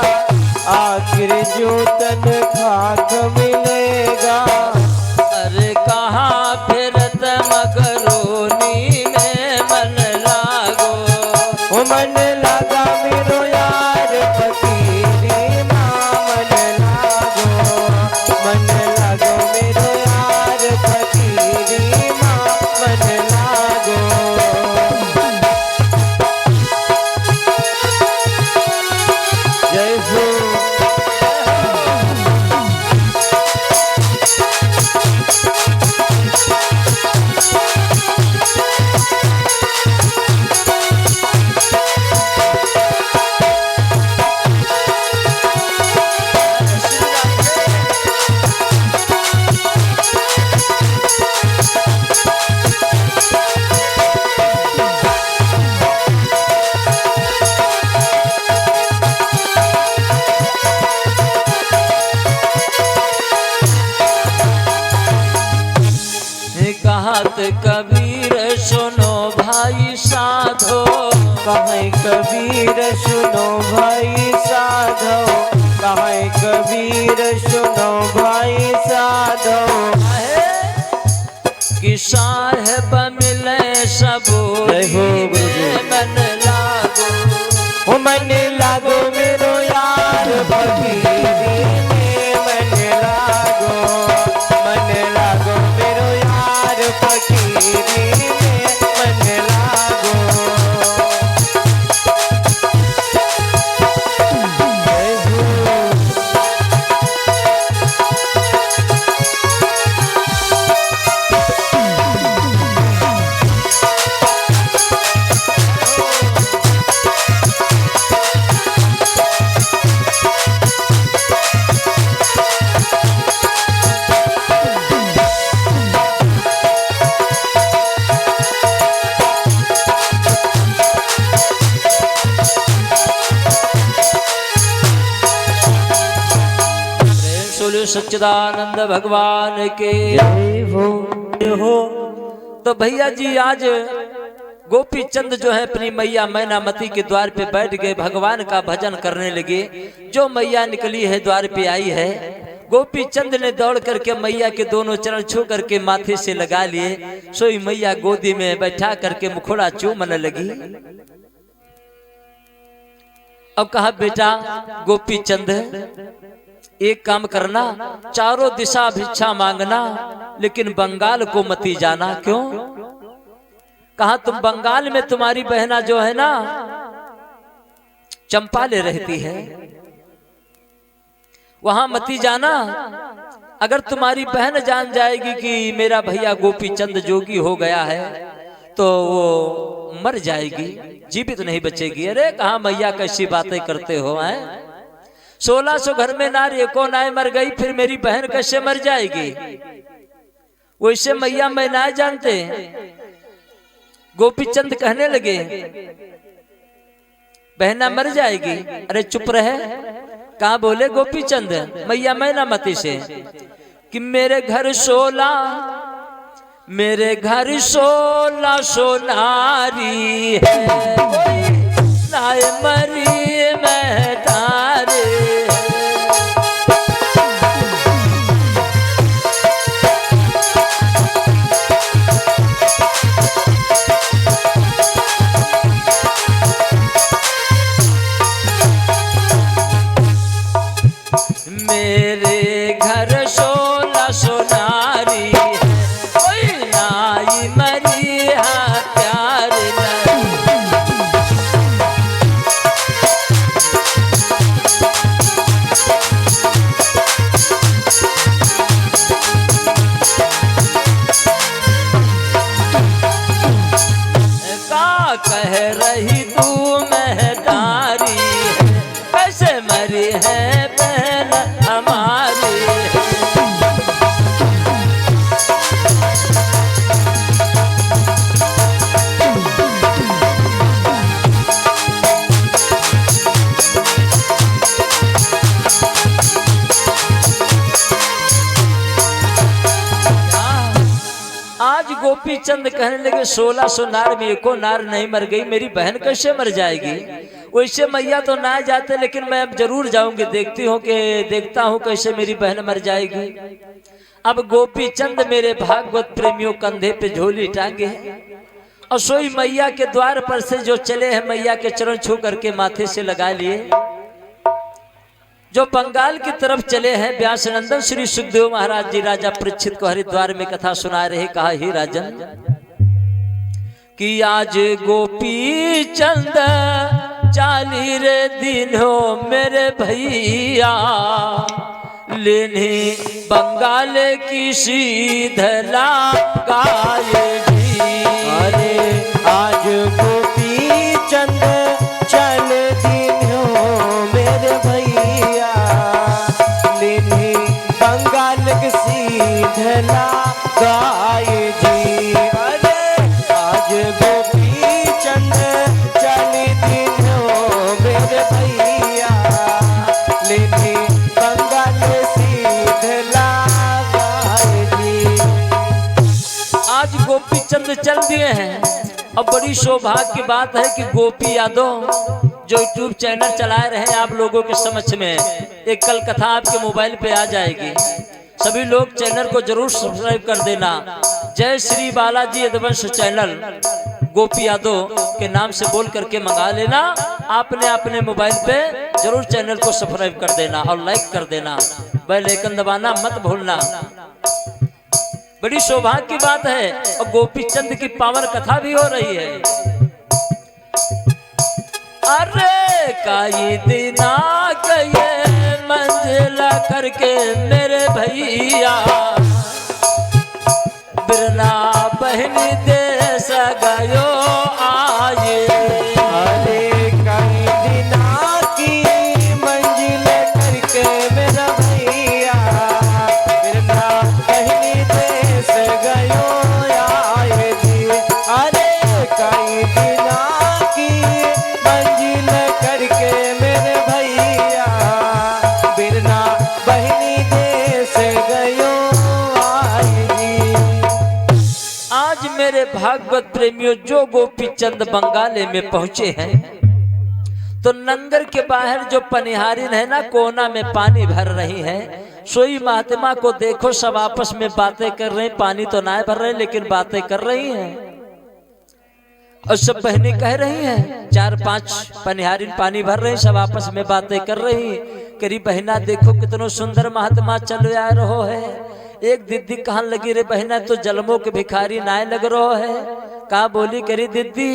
आखिर जो तन खाक मिलेगा। अरे कहाँ फिरत मगरोनी में मन लागो, ओ मन लागा मेरो यार फकीरी माँ मन लागो, मन लागो मेरो यार फकीरी माँ मन लागो। जय हो कहत कबीर सुनो भाई साधो, कहे कबीर सुनो भाई साधो, कहे कबीर सुनो भाई साधो। कि साहेब मिले सबोरी में मन लागो, मन लागो मेरो यार फकीरी में मन लागो, मन लागो मेरो यार फकीरी में मन लागो। सच्चिदानंद भगवान के हो। तो भैया जी आज गोपी चंद जो है अपनी मैया मैनामती के द्वार पे बैठ गए, भगवान का भजन करने लगे। जो मैया निकली है द्वार पे आई है, गोपी चंद ने दौड़ करके मैया के दोनों चरण छू करके माथे से लगा लिए। सोई मैया गोदी में बैठा करके मुखड़ा चूमने लगी। अब कहा बेटा गोपी चंद एक काम करना, चारों दिशा भिक्षा मांगना, लेकिन बंगाल को मती जाना। क्यों? कहा तुम बंगाल में तुम्हारी बहना जो है ना चंपाले रहती है, वहां मती जाना। अगर तुम्हारी बहन जान जाएगी कि मेरा भैया गोपी चंद जोगी हो गया है तो वो मर जाएगी, जीवित नहीं बचेगी। अरे कहा मैया कैसी बातें करते हो हैं? 1600 घर में नारी एको नाय मर गई, फिर मेरी बहन कैसे मर जाएगी? वैसे मैया मैं ना जानते। गोपी चंद कहने लगे बहना मर जाएगी। अरे चुप रहे। कहा बोले गोपी चंद मैया मैनामती से कि मेरे घर 1600 नारी है, नाय मरी मैं तारे। मेरे घर 1600 नारी है, कोई नाई मरी है प्यार नहीं। का कह रही तू महतारी है, कैसे मरी है बहन हमारी। आज गोपी चंद कहने लगे 1600 नार में एको नार नहीं मर गई, मेरी बहन कैसे मर जाएगी? वैसे मैया तो ना जाते, लेकिन मैं अब जरूर जाऊंगी, देखता हूँ कैसे मेरी बहन मर जाएगी। अब गोपी चंद मेरे भागवत प्रेमियों कंधे पे झोली टांगे और सोई मैया के द्वार पर से जो चले हैं, मैया के चरण छू करके माथे से लगा लिए। जो बंगाल की तरफ चले हैं, व्यास नंदन श्री सुखदेव महाराज जी राजा परीक्षित को हरिद्वार में कथा सुना रहे। कहा हे राजन कि आज गोपी चंद 40 रे दिन हो मेरे भैया, लेने बंगाल की सीधला गायेगी। अरे आज गोपी चंद 40 दिन हो मेरे भैया, लेने बंगाल की सीधला गायेगी। अरे आज गोपी चंद 40 दिन हो मेरे भैया, लेने बंगाल सीधला गायेगी। आज गोपी चंद चल दिए हैं। अब बड़ी सौभाग्य की बात है कि गोपी यादव जो यूट्यूब चैनल चलाए रहे आप लोगों के समक्ष में एक कल कथा आपके मोबाइल पे आ जाएगी। सभी लोग चैनल को जरूर सब्सक्राइब कर देना। जय श्री बालाजी यदुवंश चैनल गोपी यादव के नाम से बोल करके मंगा लेना। आपने अपने मोबाइल पे जरूर चैनल को सब्सक्राइब कर देना और लाइक कर देना, बेल आइकन दबाना मत भूलना। बड़ी सौभाग्य की बात है और गोपी चंद की पावन कथा भी हो रही है। अरे काई दिना गए मंजिला करके मेरे भैया, बिरना बहनी देश गयो आए। अरे कई दिना की मंजिल करके मेरा भैया, बिरना बहनी देश गयो आए जी। अरे कई दिना की मंजिल करके मेरे भैया, बिरना बहनी देश गयो आए जी। आज मेरे भागवत प्रेमियों जो गोपी चंद बंगाले में पहुंचे हैं तो नंगर के बाहर जो पनिहारिन है ना कोना में पानी भर रही है। सोई महात्मा को देखो सब आपस में बातें कर रहे हैं, पानी तो ना भर रहे लेकिन बातें कर रही हैं। और सब बहनें कह रही हैं, 4-5 पनिहारिन पानी भर रहे हैं, सब आपस में बातें कर रही हैं। करी बहना देखो कितनो सुंदर महात्मा चल आ रहो है। एक दीदी कहन लगी रे बहना तो जलमो के भिखारी नाय लग रहो है। का बोली करी दीदी,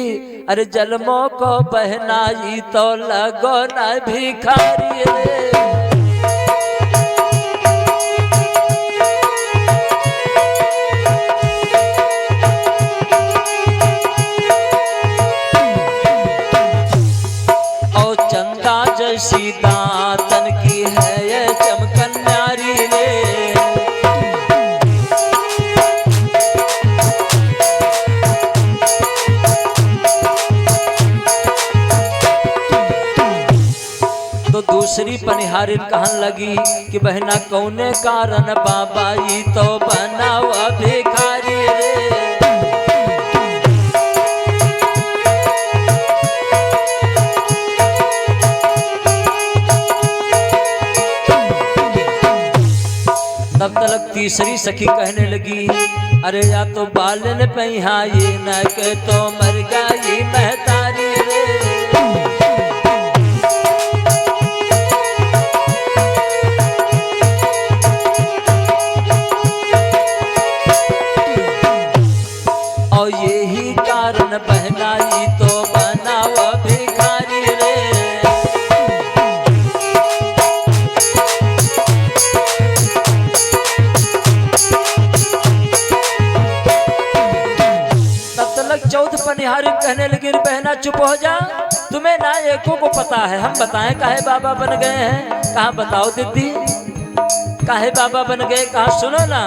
अरे जलमो को बहना ई तो लगो ना भिखारी रे। ओ चंदा जैसी दातन की है ये चमकन न्यारी रे। तो दूसरी पनिहारिन कहन लगी कि बहना कौने कारण बाबा ई तो बनावा भिखारी रे। तब तक तीसरी सखी कहने लगी, अरे या तो बालन पहिया ये न के तो मर गई महतारी रे। और यही कारण बहनाई तो बनावा भिखारी रे। तब तक चौथ पनिहारी कहने लगी बहना चुप हो जा, तुम्हें ना एको को पता है, हम बताएं काहे बाबा बन गए हैं। कहा बताओ दीदी काहे बाबा बन गए, कहा सुनो ना।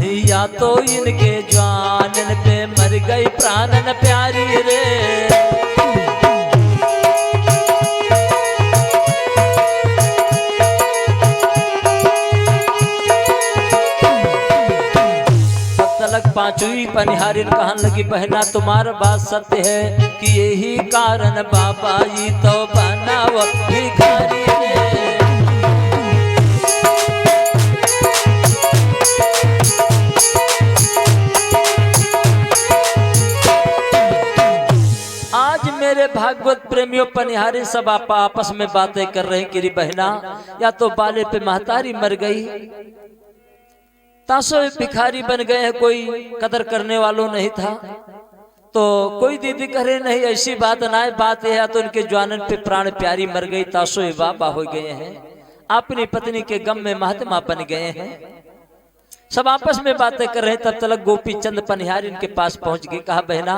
या तो इनके जानन पे मर गई प्राणन प्यारी रे। तलक पांचवी पनिहारिन कहन लगी बहना तुम्हारा बात सत्य है कि यही कारण बाबा जी तो बनाव भिखारी रे। मेरे भागवत प्रेमियों पनिहारी सब आपस में बातें कर रहे हैं कि बहना या तो बाले पे महतारी मर गई, तासो भिखारी बन गए हैं, कोई कदर करने वालों नहीं था। तो कोई दीदी कह रहे नहीं ऐसी बात ना है, बात यह है तो उनके जवानन पे प्राण प्यारी मर गई, तासो बाबा हो गए हैं, अपनी पत्नी के गम में महात्मा बन गए हैं। सब आपस में बातें कर रहे हैं। तब तक गोपी चंद पनिहारी इनके पास पहुंच गई। कहा बहना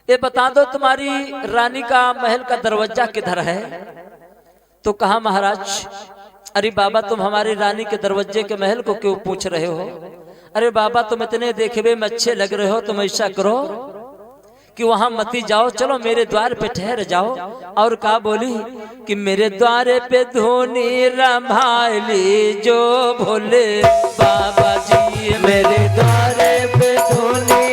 ये बता दो तुम्हारी रानी का महल का दरवाजा किधर है। तो कहा महाराज अरे बाबा तुम हमारी रानी के दरवाजे के महल को क्यों पूछ रहे हो। अरे बाबा तुम इतने देखने में अच्छे लग रहे हो, तुम ऐसा करो कि वहां मती जाओ, चलो मेरे द्वार पे ठहर जाओ। और कहा बोली कि मेरे द्वारे पे धोनी रमाली जो भोले बाबा जी, मेरे द्वारे पे धोनी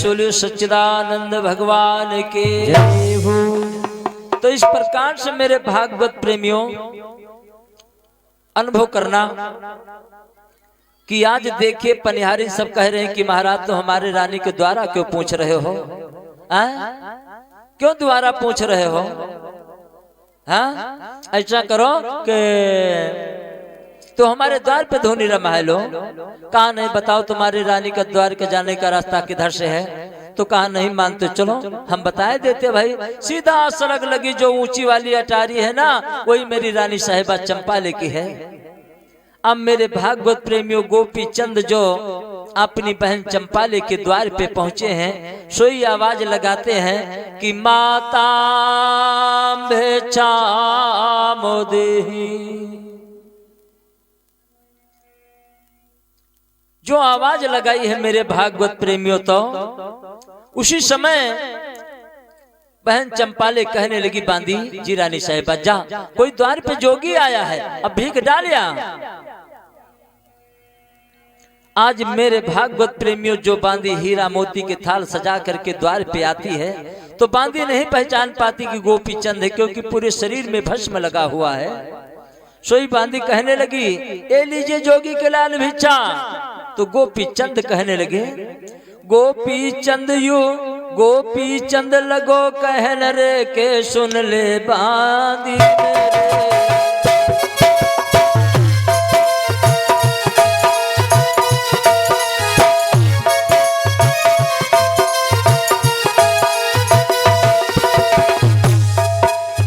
सोलियो सच्चिदानंद भगवान के। जय हो। तो इस प्रकार से मेरे भागवत प्रेमियों अनुभव करना कि आज देखिए पनिहारी सब कह रहे हैं कि महाराज तो हमारे रानी के द्वारा क्यों पूछ रहे हो, क्यों द्वारा पूछ रहे हो? हाँ, ऐसा करो कि तो हमारे द्वार पे धोनी रमा लो। कहा नहीं, बताओ तुम्हारी रानी का द्वार के जाने का रास्ता किधर से है? तो कहा नहीं मानते, चलो हम बताए देते भाई। सीधा सड़क लगी जो ऊंची वाली अटारी है ना, वही मेरी रानी साहिबा चंपाले की है। अब मेरे भागवत प्रेमियों गोपी चंद जो अपनी बहन चंपाले के द्वार पे पहुंचे हैं, सोई आवाज लगाते हैं कि माता मोदेही। जो आवाज लगाई है मेरे भागवत प्रेमियों, तो उसी समय बहन चंपाले कहने लगी बांदी जी रानी साहिबा जा, कोई द्वार पे जोगी आया है, अब भीख डालिया। आज मेरे भागवत प्रेमियों जो बांदी हीरा मोती के थाल सजा करके द्वार पे आती है, तो बांदी नहीं पहचान पाती कि गोपी चंद है, क्योंकि पूरे शरीर में भस्म लगा हुआ है। सोई बांदी कहने लगी ए लीजिए जोगी के लाल भिक्षा। तो गोपी चंद कहने लगे गोपी चंद यू गोपी चंद लगो कहन रे के सुन ले बांदी रे।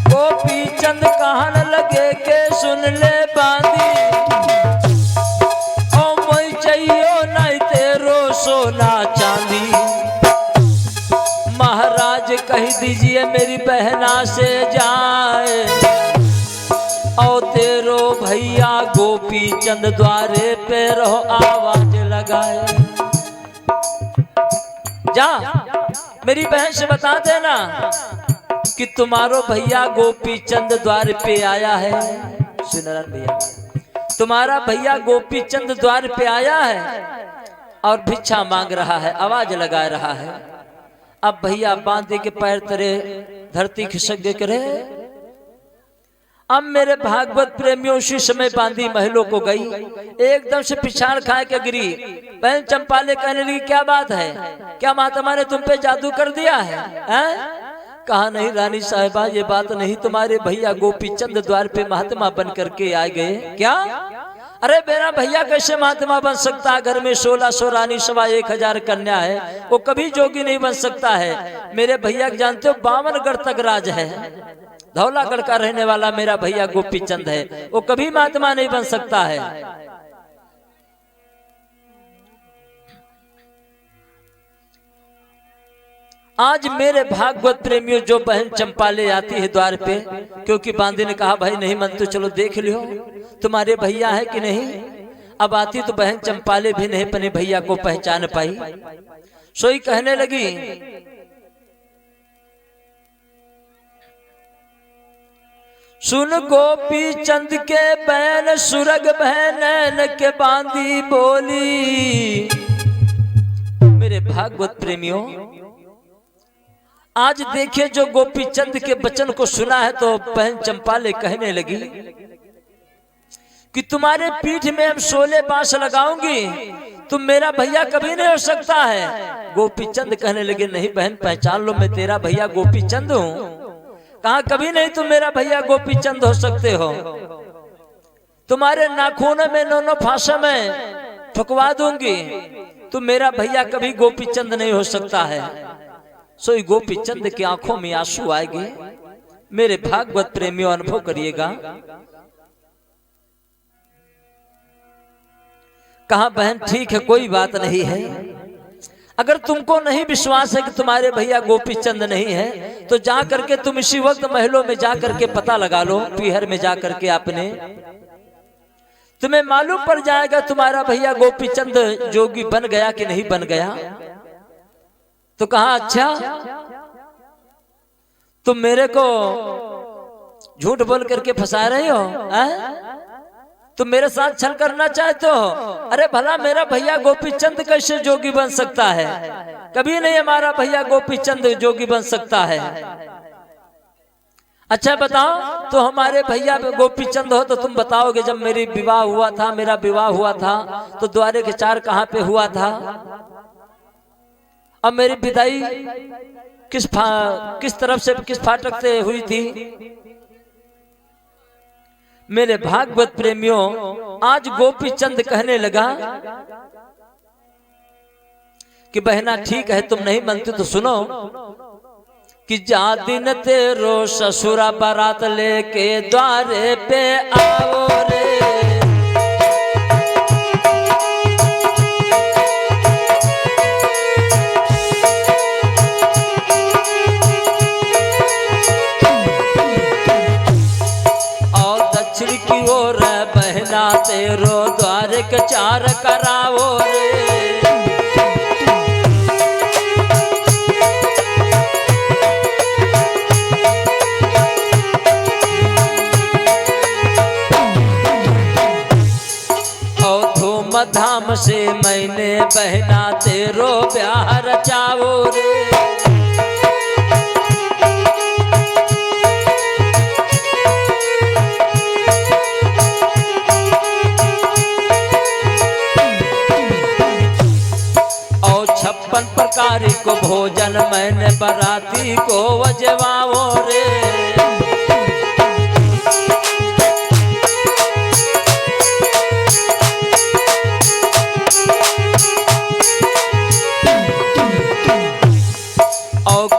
गोपी चंद कहन लगे के सुन ले बांदी, ओ मैं चाहिए नहीं तेरो सोना चांदी। महाराज कह दीजिए मेरी बहना से जाए, और तेरो भैया गोपी चंद द्वारे पे रहो आवाज लगाए। जा मेरी बहन से बता देना कि तुम्हारो भैया गोपी चंद द्वार पे आया है। सुनरन भैया, तुम्हारा भैया गोपी चंद द्वार पे आया है और भिक्षा मांग रहा है, आवाज लगा रहा है। अब भैया बांधे के पैर तरे धरती खिसक गए करे। अब मेरे भागवत प्रेमियों उसी समय बांधी महलों को गई, एकदम से पिछाड़ खाए के गिरी। बहन चंपाले कहने लगी क्या बात है, क्या महात्मा ने तुम पे जादू कर दिया है? कहा नहीं रानी साहिबा ये बात नहीं, तुम्हारे भैया गोपी चंद द्वार पे महात्मा बन करके आ गए। क्या? अरे मेरा भैया कैसे महात्मा बन सकता है? घर में 1600 रानी सवा 1000 कन्या है, वो कभी जोगी नहीं बन सकता है। मेरे भैया जानते हो 52गढ़ तक राज है, धौलागढ़ का रहने वाला मेरा भैया गोपी चंद है, वो कभी महात्मा नहीं बन सकता है। आज मेरे भागवत प्रेमियों जो बहन चंपाले आती है द्वार पे, क्योंकि बांदी ने कहा भाई नहीं मन तो चलो देख लियो तुम्हारे भैया है कि नहीं। अब आती तो बहन चंपाले भी नहीं अपने भैया को पहचान पाई। सोई कहने लगी सुन गोपी चंद के बहन सुरग बहन के बांदी बोली। मेरे भागवत प्रेमियों आज देखिए जो गोपी चंद के वचन को सुना है, तो बहन चंपाले कहने लगी कि तुम्हारे पीठ में हम 16 बांस लगाऊंगी, तुम मेरा भैया कभी नहीं हो सकता है। गोपी चंद कहने लगे नहीं बहन पहचान लो मैं तेरा भैया गोपी चंद हूँ। कहा कभी नहीं तुम मेरा भैया गोपी चंद हो सकते हो, तुम्हारे नाखूनों में 9 फांसा में ठुकवा दूंगी, तुम मेरा भैया कभी गोपी चंद नहीं हो सकता है। सोई गोपी चंद की आंखों में आंसू आएंगे। मेरे भागवत प्रेमियों अनुभव करिएगा। कहा बहन ठीक है कोई बात नहीं है, अगर तुमको नहीं विश्वास है कि तुम्हारे भैया गोपी चंद नहीं है, तो जा करके तुम इसी वक्त महलों में जा करके पता लगा लो, पीहर में जा करके आपने, तुम्हें मालूम पड़ जाएगा तुम्हारा भैया गोपी चंद जोगी बन गया कि नहीं बन गया। तो कहा अच्छा तुम मेरे को झूठ बोल करके फंसा रहे हो, तुम मेरे साथ छल करना चाहते हो? अरे भला मेरा भैया गोपी चंद कैसे जोगी बन सकता है? कभी नहीं हमारा भैया गोपी चंद जोगी बन सकता है। अच्छा बताओ, तो हमारे भैया गोपी चंद हो तो तुम बताओगे जब मेरा विवाह हुआ था तो द्वारे के चार कहाँ पे हुआ था? अब मेरी विदाई किस तरफ से, किस फाटक से हुई थी? मेरे भागवत प्रेमियों, आज गोपी चंद कहने लगा कि बहना ठीक है, तुम नहीं मानती तो सुनो कि जा दिन तेरो ससुरा बारात लेके द्वारे पे आओ रे। और दक्षिण की ओर बहना तेरो द्वारे के चार कराओ रे। धाम से मैंने बहना तेरो ब्याह रचाओ रे। और 56 प्रकार को भोजन मैंने बराती को वजवाओ रे।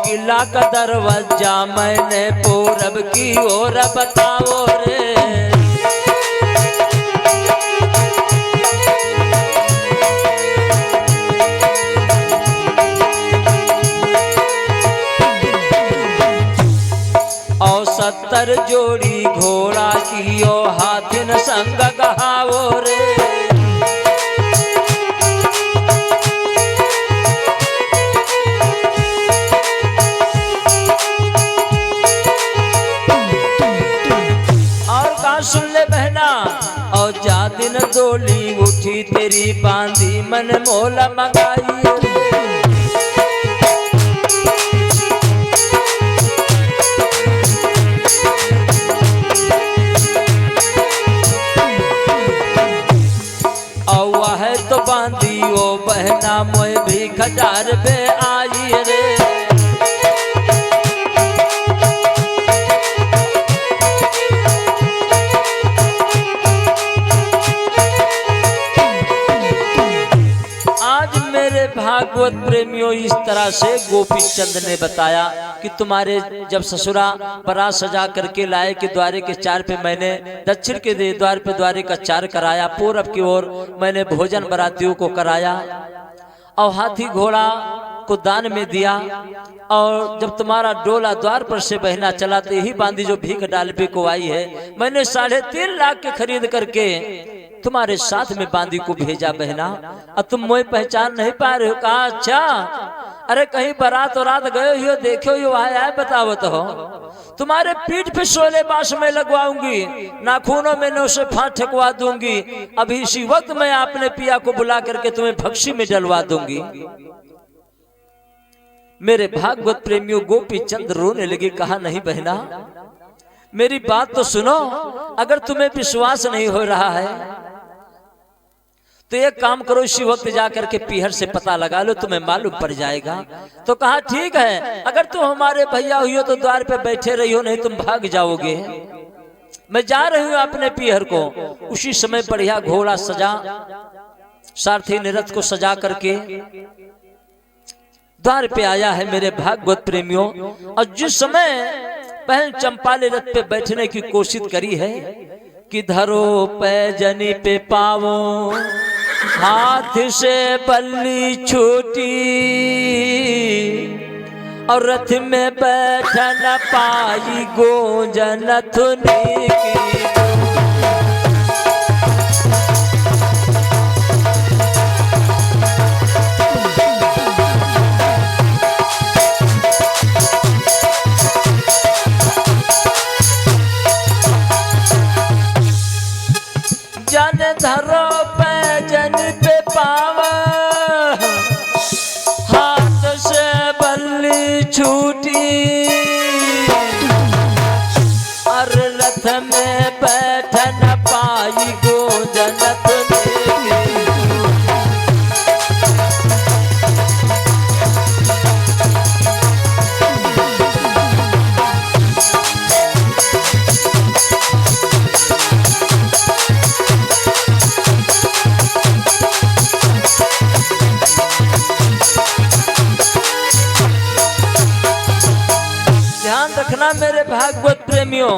किला का दरवाजा मैंने पूरब की ओर बताओ रे। और 70 जोड़ी घोड़ा की ओ हाथिन संग गहाओ रे। सुन ले बहना, और जा दिन डोली उठी तेरी बांधी मन मोला मंगाई। और वह तो बांधी वो बहना मोए भी खजार पे आई रे। भागवत प्रेमियों, इस तरह से गोपी चंद ने बताया कि तुम्हारे जब ससुरा बारात सजा करके लाए कि द्वारे के चार पे मैंने दक्षिण के द्वार पे द्वारे का चार कराया, पूरब की ओर मैंने भोजन बरातियों को कराया और हाथी घोड़ा को दान में दिया। और जब तुम्हारा डोला द्वार पर से बहना चलाते ही बांधी जो भीख डालबे को आई है, मैंने 3.5 लाख के खरीद करके तुम्हारे साथ में बांदी को भेजा बहना। अब तुम मुझे पहचान नहीं पा रहे हो? कहा अच्छा, अरे कहीं बारात रात गए हो, देखो हो आया है, बतावत हो। तुम्हारे पीठ पे 16 बांस में लगवाऊंगी, नाखूनों में नौसे फांस ठकवा दूंगी। अभी इसी वक्त मैं अपने पिया को बुला करके तुम्हें भक्सी में डलवा दूंगी। मेरे भागवत प्रेमियों, गोपी चंद रोने लगे। कहा नहीं बहना, मेरी बात तो सुनो। अगर तुम्हें विश्वास नहीं हो रहा है तो एक काम करो, इसी वक्त जाकर के पीहर से पता लगा लो, तुम्हें मालूम पड़ जाएगा। तो कहा ठीक है, अगर तुम हमारे भैया हुई हो तो द्वार पे बैठे रही हो, नहीं तुम भाग जाओगे। मैं जा रही हूं अपने पीहर को। उसी समय बढ़िया घोड़ा सजा, सारथी ने रथ को सजा करके द्वार पे आया है मेरे भागवत प्रेमियों। और जिस समय बहन चंपा ने रथ पे बैठने की कोशिश करी है कि धरो पैजनी पे पावो, हाथ से बल्ली छूटी और रथ में बैठ न पाई गोंजन थुनी की। देखना मेरे भागवत प्रेमियों,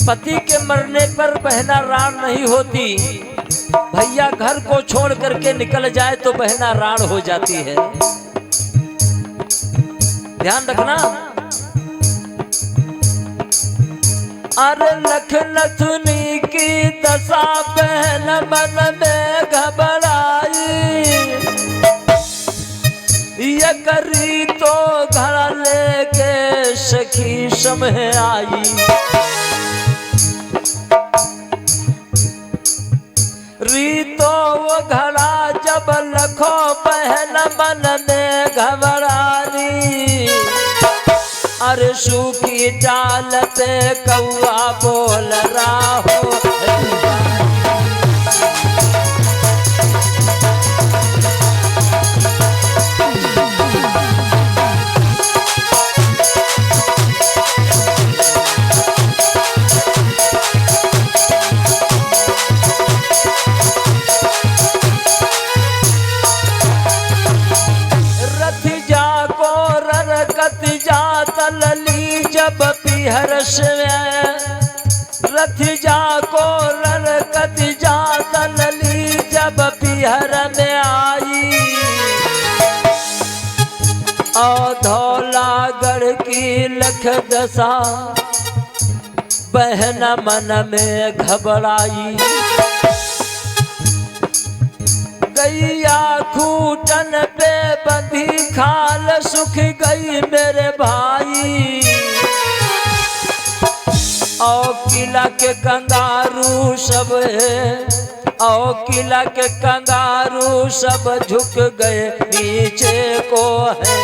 पति के मरने पर बहना राण नहीं होती। भैया घर को छोड़ करके निकल जाए तो बहना राण हो जाती है। ध्यान रखना। अरे लख नथुनी की दशा बहन मन में घबराई, ये करी तो घर लेके सखी समय आई। रीतो वो घड़ा जब लखो बहन मन में घबरानी, अरे सूखी डाल पे कौआ बोल रहा हो। लली जब पिहरस रथ जाको ररकत जात लली जब पिहर में आई। और धौलागढ़ की लख दशा बहन मन में घबराई। गैया खूटन पे बंधी खाल सुख गई मेरे भाई। और किला के कंगारू सब है, और किला के कंगारू सब झुक गए नीचे को है।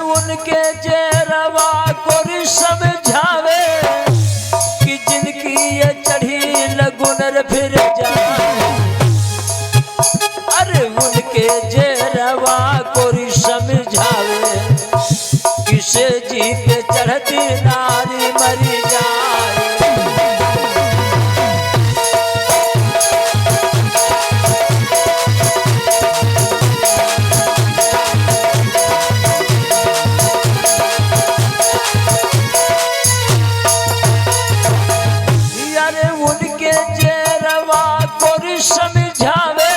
उनके जेरवा को समझावे कि जिनकी ये चढ़ी लगुनर फिर जाए। अरे उनके जेरवा को समझावे किसे जी पे चढ़ती नारी मरी जाए। समझावे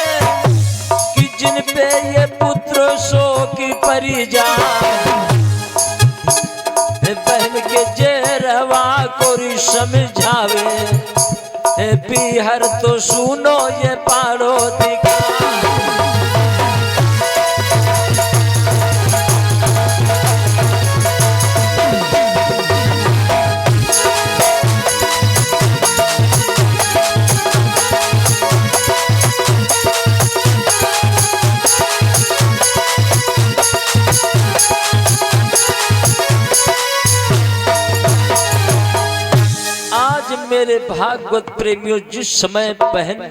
कि जिन पे ये पुत्र शोक परी जाए। बहन के जेरवा को समझावे पीहर तो सुनो ये पारो दिखा। मेरे भागवत प्रेमियों, जिस समय बहन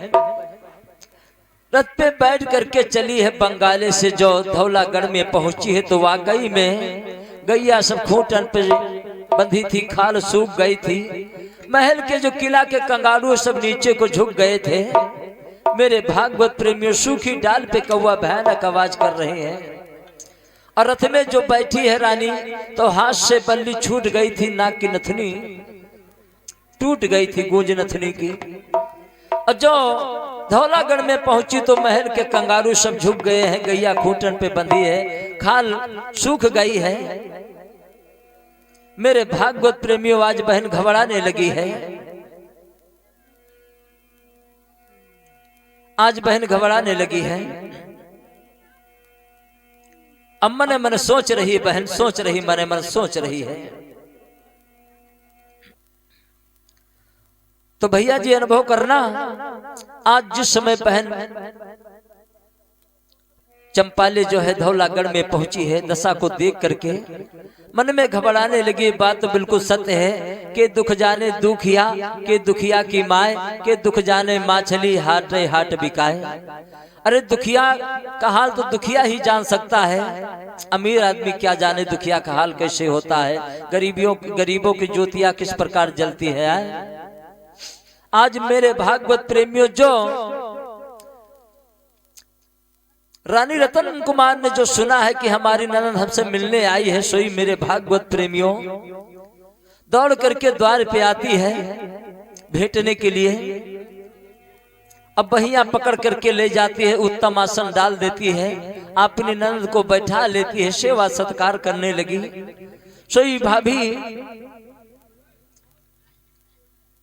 रथ पे बैठ करके चली है बंगाले से जो धौलागढ़ में पहुंची है, तो वाकई में गैया सब खूंटन पे बंधी थी, खाल सूख गई थी। महल के जो किला के कंगारू सब नीचे को झुक गए थे। मेरे भागवत प्रेमियों, सूखी डाल पे कौवा भयानक आवाज कर रहे हैं। और रथ में जो बैठी है रानी, तो हाथ से बल्ली छूट गई थी, नाक की नथनी टूट गई थी गूंज नथनी की। और जो धौलागढ़ में पहुंची तो महल के कंगारू सब झुक गए हैं, गैया खूंटन पे बंधी है, खाल सूख गई है। मेरे भागवत प्रेमियों, आज बहन घबराने लगी है। आज बहन घबराने लगी है। अब मन मन सोच रही है, बहन सोच रही, मन मन सोच रही है। तो भैया जी अनुभव करना, आज जिस समय बहन चंपाले जो है धौलागढ़ में पहुंची है। दशा को देख करके मन में घबराने लगी। बात तो बिल्कुल सत्य है कि दुख जाने दुखिया, के दुखिया की माए, के दुख जाने माछली हाट रे हाट बिकाए। अरे दुखिया का हाल तो दुखिया ही जान सकता है, अमीर आदमी क्या जाने दुखिया का हाल कैसे होता है, गरीबों की ज्योतियां किस प्रकार जलती है। आज मेरे भागवत प्रेमियों, जो रानी रतन कुमार ने जो सुना है कि हमारी ननद हमसे मिलने आई है, सोई मेरे भागवत प्रेमियों दौड़ करके द्वार पे आती है भेंटने के लिए। अब बहिया पकड़ करके ले जाती है, उत्तम आसन डाल देती है, अपनी ननद को बैठा लेती है, सेवा सत्कार करने लगी। सोई भाभी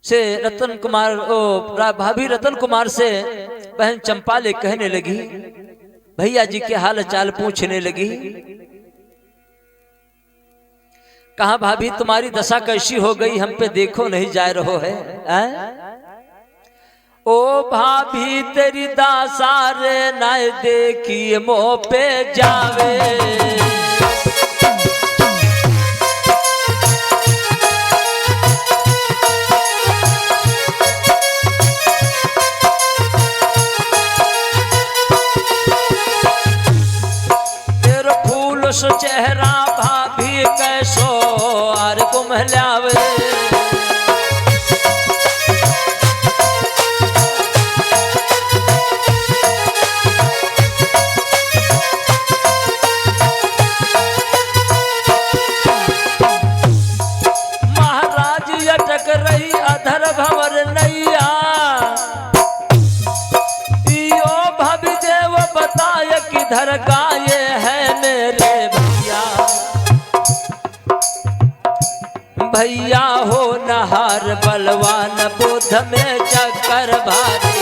से रतन कुमार भाभी रतन कुमार से बहन चंपाले कहने लगी, भैया जी के हाल चाल पूछने लगी। कहा भाभी तुम्हारी दशा कैसी हो गई, हम पे देखो नहीं जा रहो है। ओ भाभी तेरी दासा रे ना देखी मोह पे जावे, तेरो फूल सो चेहरा भाभी कैसो आर कुम्हलावे। रही अधर भंवर नैया, यो भाभी देव बताय किधर गाये है मेरे भैया। भैया हो नहार बलवान बुध में चक्कर भारी,